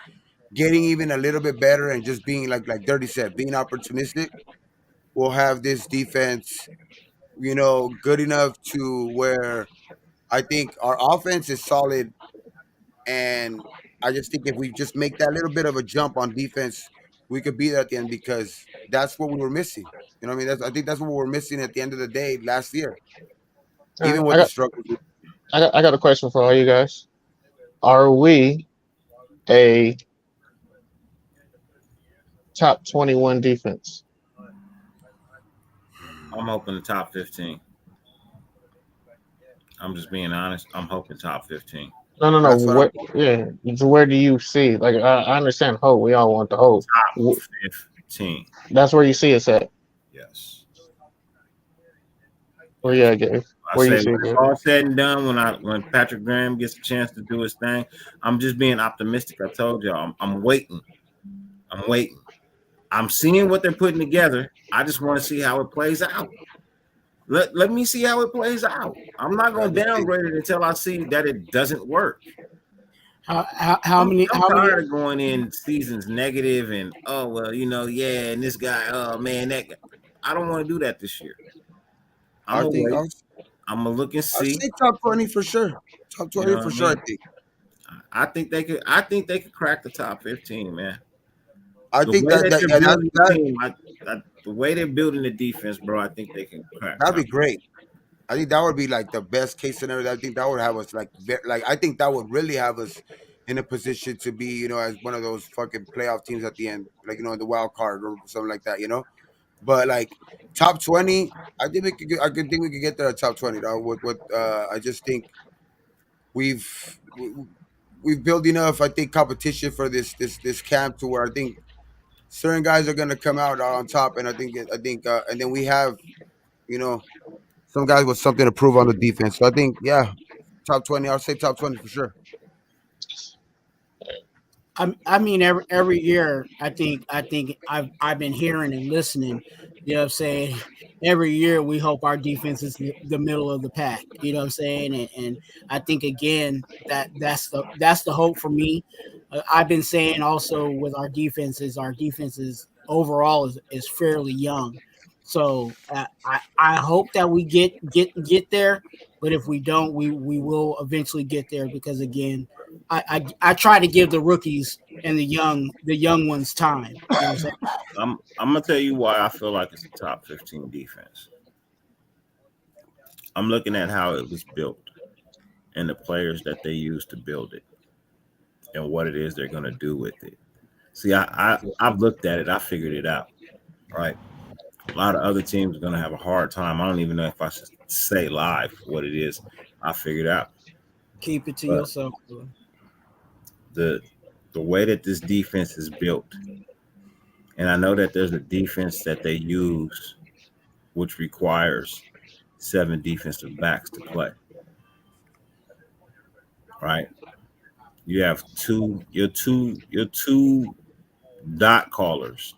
getting even a little bit better and just being like Dirty said, being opportunistic will have this defense, good enough to where I think our offense is solid. And I just think if we just make that little bit of a jump on defense, we could be there at the end because that's what we were missing. You know what I mean? I think that's what we were missing at the end of the day last year, even I with the got struggles. I got a question for all you guys. Are we a top 21 defense? I'm hoping the top 15. I'm just being honest. I'm hoping top 15. No, no, no. That's what I'm. What? Yeah. So where do you see? Like, I understand hope. We all want the hope. Top 15. That's where you see us at. Yes. Where you at, Gabe? I Where you say see when it, it's Gabe? all said and done, when Patrick Graham gets a chance to do his thing, I'm just being optimistic. I told y'all, I'm waiting. I'm waiting. I'm seeing what they're putting together. I just want to see how it plays out. Let me see how it plays out. I'm not I going to just think downgrade it until I see that it doesn't work. How I'm, many? I'm How many? tired of going in seasons negative and yeah, and this guy, oh man, that guy. I don't want to do that this year. I'm I gonna think wait. I'm gonna look and I'll see. say top 20 for sure. Top You 20 know what for I sure. I mean? think. I think they could. I think they could crack the top 15, man. I The think way that that that they're yeah, that building the that team, the way they're building the defense, bro, I think they can crack that'd be top. great. I think that would be like the best case scenario. I think that would have us like I think that would really have us in a position to be, as one of those fucking playoff teams at the end, like in the wild card or something like that. But like top 20, I think I could think we could get there at top 20. Dog. I just think we've we- we've built enough. I think competition for this camp to where I think certain guys are gonna come out on top, and I think and then we have you know some guys with something to prove on the defense. So I think, yeah, top 20. I'll say top 20 for sure. I mean, every year, I think I've been hearing and listening. You know what I'm saying? Every year we hope our defense is the middle of the pack. You know what I'm saying? And I think again that's the hope for me. I've been saying also with our defenses overall is fairly young. So I hope that we get there. But if we don't, we will eventually get there because again, I try to give the rookies and the young ones time. You know what I'm saying? I'm gonna tell you why I feel like it's a top 15 defense. I'm looking at how it was built and the players that they used to build it and what it is they're gonna do with it. See, I've looked at it. I figured it out. Right. A lot of other teams are gonna have a hard time. I don't even know if I should say live what it is. I figured out. Keep it to But yourself. Bro. the the way that this defense is built, and I know that there's a defense that they use which requires 7 defensive backs to play. Right. You have your two dot callers,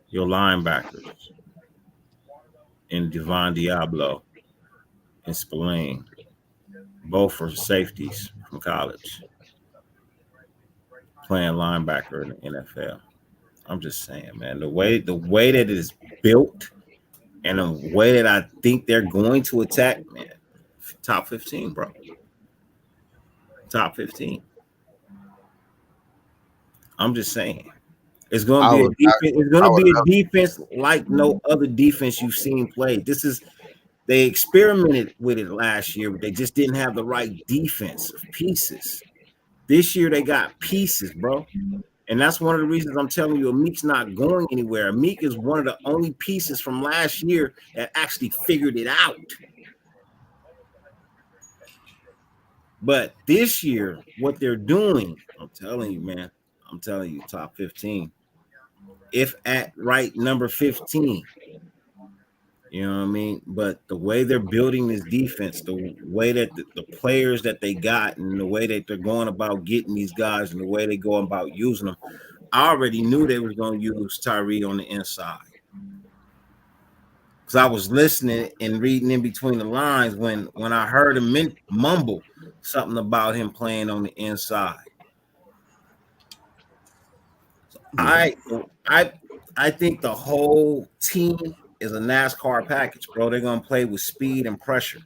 your linebackers in Devon Diablo and Spillane, both for safeties from college, playing linebacker in the NFL. I'm just saying, man, the way that it is built and the way that I think they're going to attack, man, top 15, bro. Top 15. I'm just saying. It's going to I be a would, defense. It's going I to would be a love. defense like no other defense you've seen play. They experimented with it last year, but they just didn't have the right defensive pieces. This year they got pieces, bro. And that's one of the reasons I'm telling you Amik's not going anywhere. Amik is one of the only pieces from last year that actually figured it out. But this year, what they're doing, I'm telling you, man, I'm telling you, top 15. If at right number 15. You know what I mean? But the way they're building this defense, the way that the players that they got and the way that they're going about getting these guys and the way they go about using them, I already knew they was going to use Tyree on the inside. Because I was listening and reading in between the lines when I heard him mumble something about him playing on the inside. So I think the whole team is a NASCAR package, bro. They're gonna play with speed and pressure.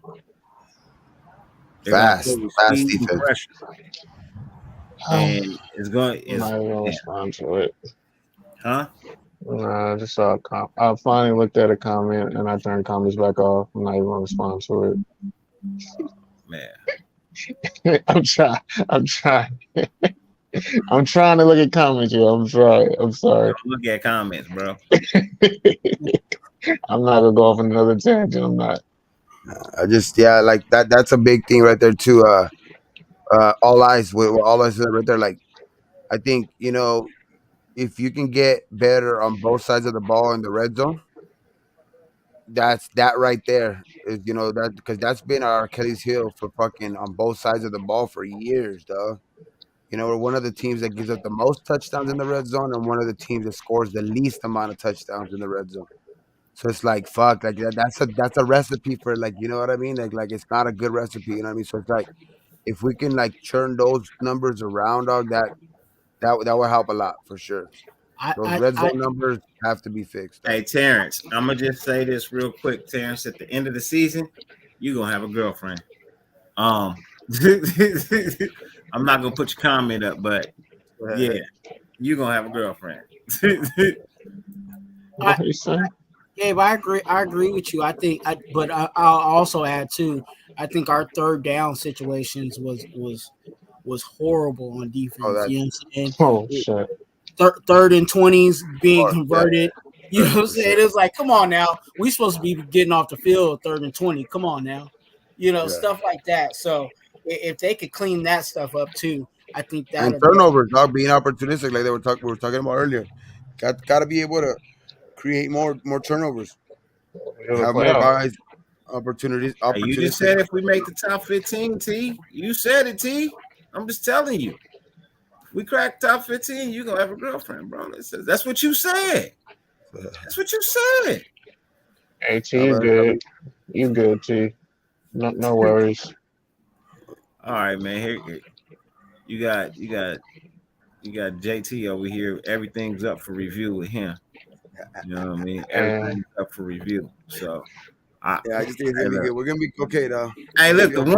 They're gonna play with Fast speed and defense. pressure, and it's going. I'm not even gonna Yeah. respond to it. Huh? Nah, I just saw a I finally looked at a comment and I turned comments back off. I'm not even gonna respond to Man, it. I'm trying. I'm trying. I'm trying to look at comments, yo. I'm sorry. I'm sorry. don't look at comments, bro. I'm not gonna go off on another tangent. I'm not. I just like that. That's a big thing right there too. All eyes with all eyes right there. Like I think if you can get better on both sides of the ball in the red zone, that's that right there is that because that's been our Achilles heel for fucking on both sides of the ball for years, though. We're one of the teams that gives up the most touchdowns in the red zone and one of the teams that scores the least amount of touchdowns in the red zone. So it's like fuck, like that's a recipe for like what I mean? Like it's not a good recipe, you know what I mean? So it's like if we can like churn those numbers around, dog, that will help a lot for sure. I, Those I, red I, zone numbers have to be fixed, Hey, dog. Terrence, I'm gonna just say this real quick, Terrence. At the end of the season, you gonna have a girlfriend. I'm not gonna put your comment up, but yeah, you gonna have a girlfriend. What are you saying? Gabe, I agree. I agree with you. But I'll also add too. I think our third down situations was horrible on Oh, defense. that You know what I'm saying? Oh shit. Third and 20s being yeah, converted. You know what I'm for saying? sure. It's like, come on now. We supposed to be getting off the field third and 20. Come on now. Yeah. Stuff like that. So if they could clean that stuff up too, I think And that'll turnovers, dog, being opportunistic, like we were talking about earlier. Got to be able to create more turnovers, You're the have more playoff. guys opportunities Hey, you just opportunistic. said if we make the top 15, T. You said it, T. I'm just telling you. If we crack top 15, you gonna have a girlfriend, bro. That's what you said. That's what you said. Hey T, you good. You good, T. No worries. All right, man. Here you got JT over here. Everything's up for review with him. You know what I mean? And Everything's up for review. So Yeah, I just think it's hey, gonna be look. good. We're gonna be okay, though. Hey, We're look, gonna be okay.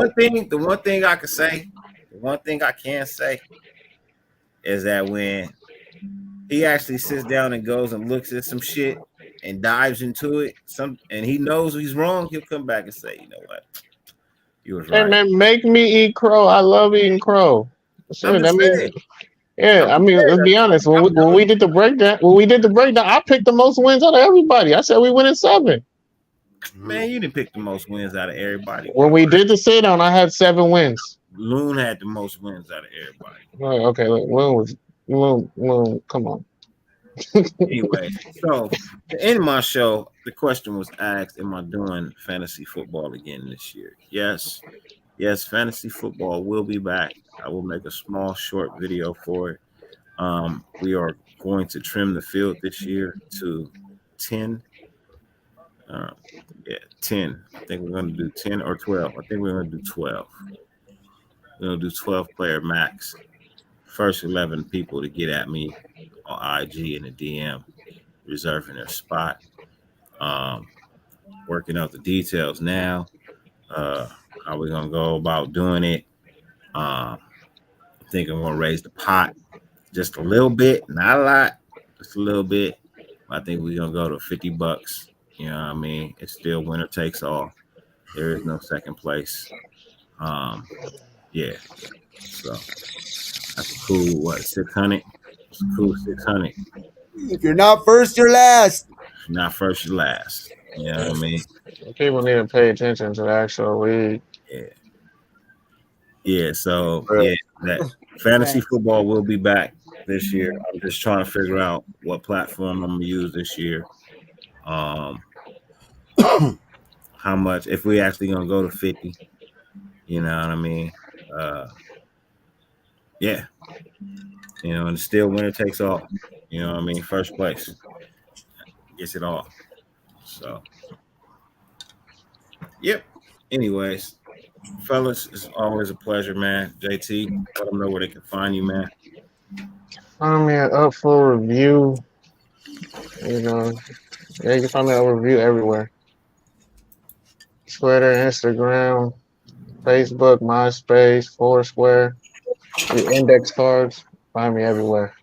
the one thing I can say, the one thing I can say is that when he actually sits down and goes and looks at some shit and dives into it, and he knows he's wrong, he'll come back and say, you know what? You was hey right. man, make me eat crow. I love eating crow. I'm Shit, I just mean, saying. yeah, I'm I just mean, let's saying. be honest. I'm When telling we did the breakdown, I picked the most wins out of everybody. I said we win in 7. you, man, you didn't pick the most wins out of everybody, When bro. we did the sit down, I had 7 wins. Loon had the most wins out of everybody. Right, okay, look, Loon, come on. Anyway, so to end my show, the question was asked, am I doing fantasy football again this year? Yes. Yes, fantasy football will be back. I will make a small short video for it. We are going to trim the field this year to 10. Uh, 10. I think we're going to do 10 or 12. I think we're going to do 12. We're gonna do 12-player max. First 11 people to get at me on IG in the DM, reserving their spot. Um, Working out the details now. Uh, how we gonna go about doing it? I think I'm gonna raise the pot just a little bit, not a lot, just a little bit. I think we're gonna go to $50. You know what I mean? It's still winner takes all. There is no second place. Um, yeah. So that's a cool 600. It's a cool 600. If you're not first, you're last. Not first, you last. You know what I mean? People need to pay attention to the actual league. Yeah. Yeah. So yeah, that fantasy football will be back this year. I'm just trying to figure out what platform I'm gonna use this year. Um, how much if we actually gonna go to 50. You know what I mean? Uh, yeah. And still winner takes all. You know what I mean? First place gets it all. So, yep. Anyways, fellas, it's always a pleasure, man. JT, let them know where they can find you, man. Find me an up for review. You know, yeah, you can find me a review everywhere. Twitter, Instagram, Facebook, MySpace, Foursquare, the index cards. Find me everywhere.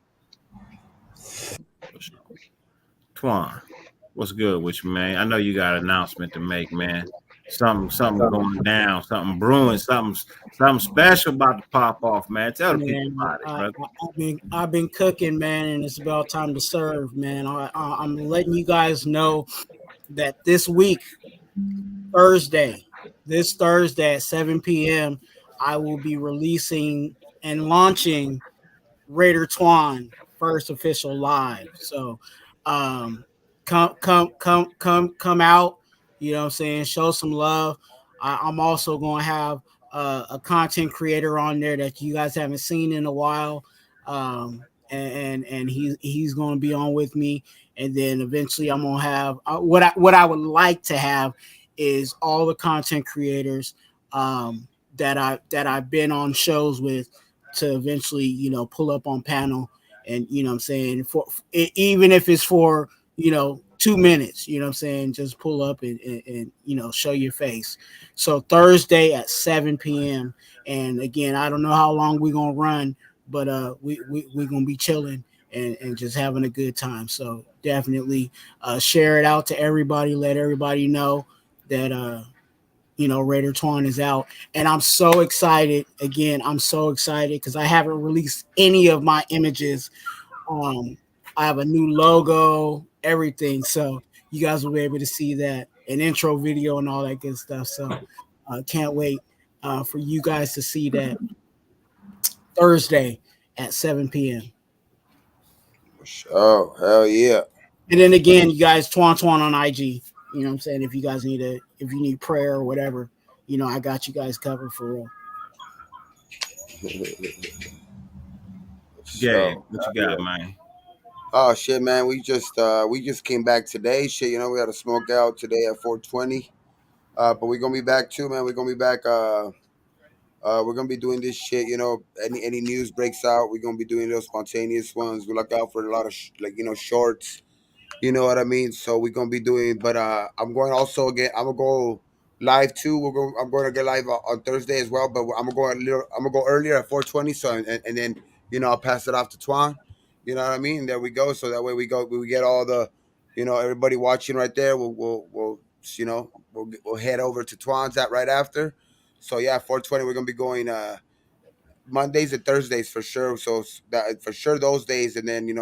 Twuan, what's good with you, man? I know you got an announcement to make, man. Something going down, something brewing, something special about to pop off, man. Tell the people Man, about it, brother. I've been cooking, man, and it's about time to serve, man. I'm letting you guys know that this week, Thursday, this Thursday at 7 p.m., I will be releasing and launching Raider Twuan first official live. So um come out, you know what I'm saying, show some love. I'm also gonna have a content creator on there that you guys haven't seen in a while. And he's gonna be on with me, and then eventually I'm gonna have what I would like to have is all the content creators that I've been on shows with to eventually, pull up on panel, and I'm saying, for even if it's for 2 minutes, I'm saying, just pull up and show your face. So Thursday at 7 p.m. And again, I don't know how long we're gonna run, but we're gonna be chilling and just having a good time. So definitely share it out to everybody, let everybody know that Raider Twuan is out. And I'm so excited. Again, I'm so excited because I haven't released any of my images. I have a new logo, everything. So you guys will be able to see that, an intro video and all that good stuff. So can't wait for you guys to see that Thursday at 7 p.m. Oh, hell yeah. And then again, you guys, Twuan on IG. You know what I'm saying? If you guys if you need prayer or whatever, I got you guys covered for real. Yeah, what you got, man? Oh shit, man. We just came back today. Shit, we had a smoke out today at 420. But we're gonna be back too, man. We're gonna be back. We're gonna be doing this shit. Any news breaks out, we're gonna be doing those spontaneous ones. We look out for a lot of shorts. You know what I mean? So we're gonna be doing, but I'm going also again. I'm gonna go live too. I'm going to get live on Thursday as well. But I'm gonna go earlier at 420. So and then I'll pass it off to Twuan. You know what I mean? There we go. So that way we get all the, everybody watching right there. We'll head over to Twan's at right after. So yeah, 420. We're gonna be going Mondays and Thursdays for sure. So that for sure those days, and then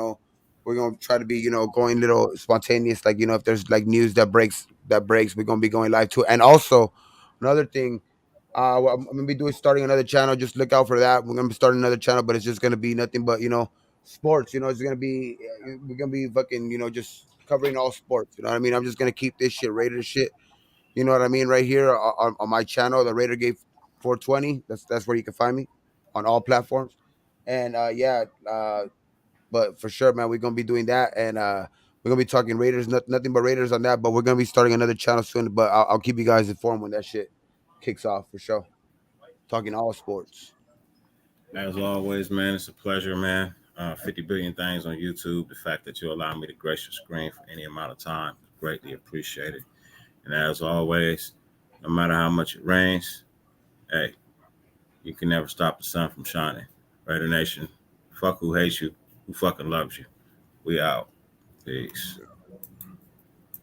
we're gonna try to be going little spontaneous. Like if there's like news that breaks, we're gonna be going live too. And also another thing, I'm gonna be starting another channel. Just look out for that. We're gonna be starting another channel, but it's just gonna be nothing but sports. It's gonna be we're gonna be fucking just covering all sports. You know what I mean? I'm just gonna keep this shit Raider shit. You know what I mean? Right here on my channel, the Raider Gabe 420. That's where you can find me on all platforms. And but for sure, man, we're gonna be doing that, and we're gonna be talking Raiders, nothing but Raiders on that. But we're gonna be starting another channel soon. But I'll keep you guys informed when that shit kicks off for sure. Talking all sports. As always, man, it's a pleasure, man. 50 billion things on YouTube. The fact that you allow me to grace your screen for any amount of time, greatly appreciated. And as always, no matter how much it rains, hey, you can never stop the sun from shining. Raider Nation, fuck who hates you, who fucking loves you. We out. Peace.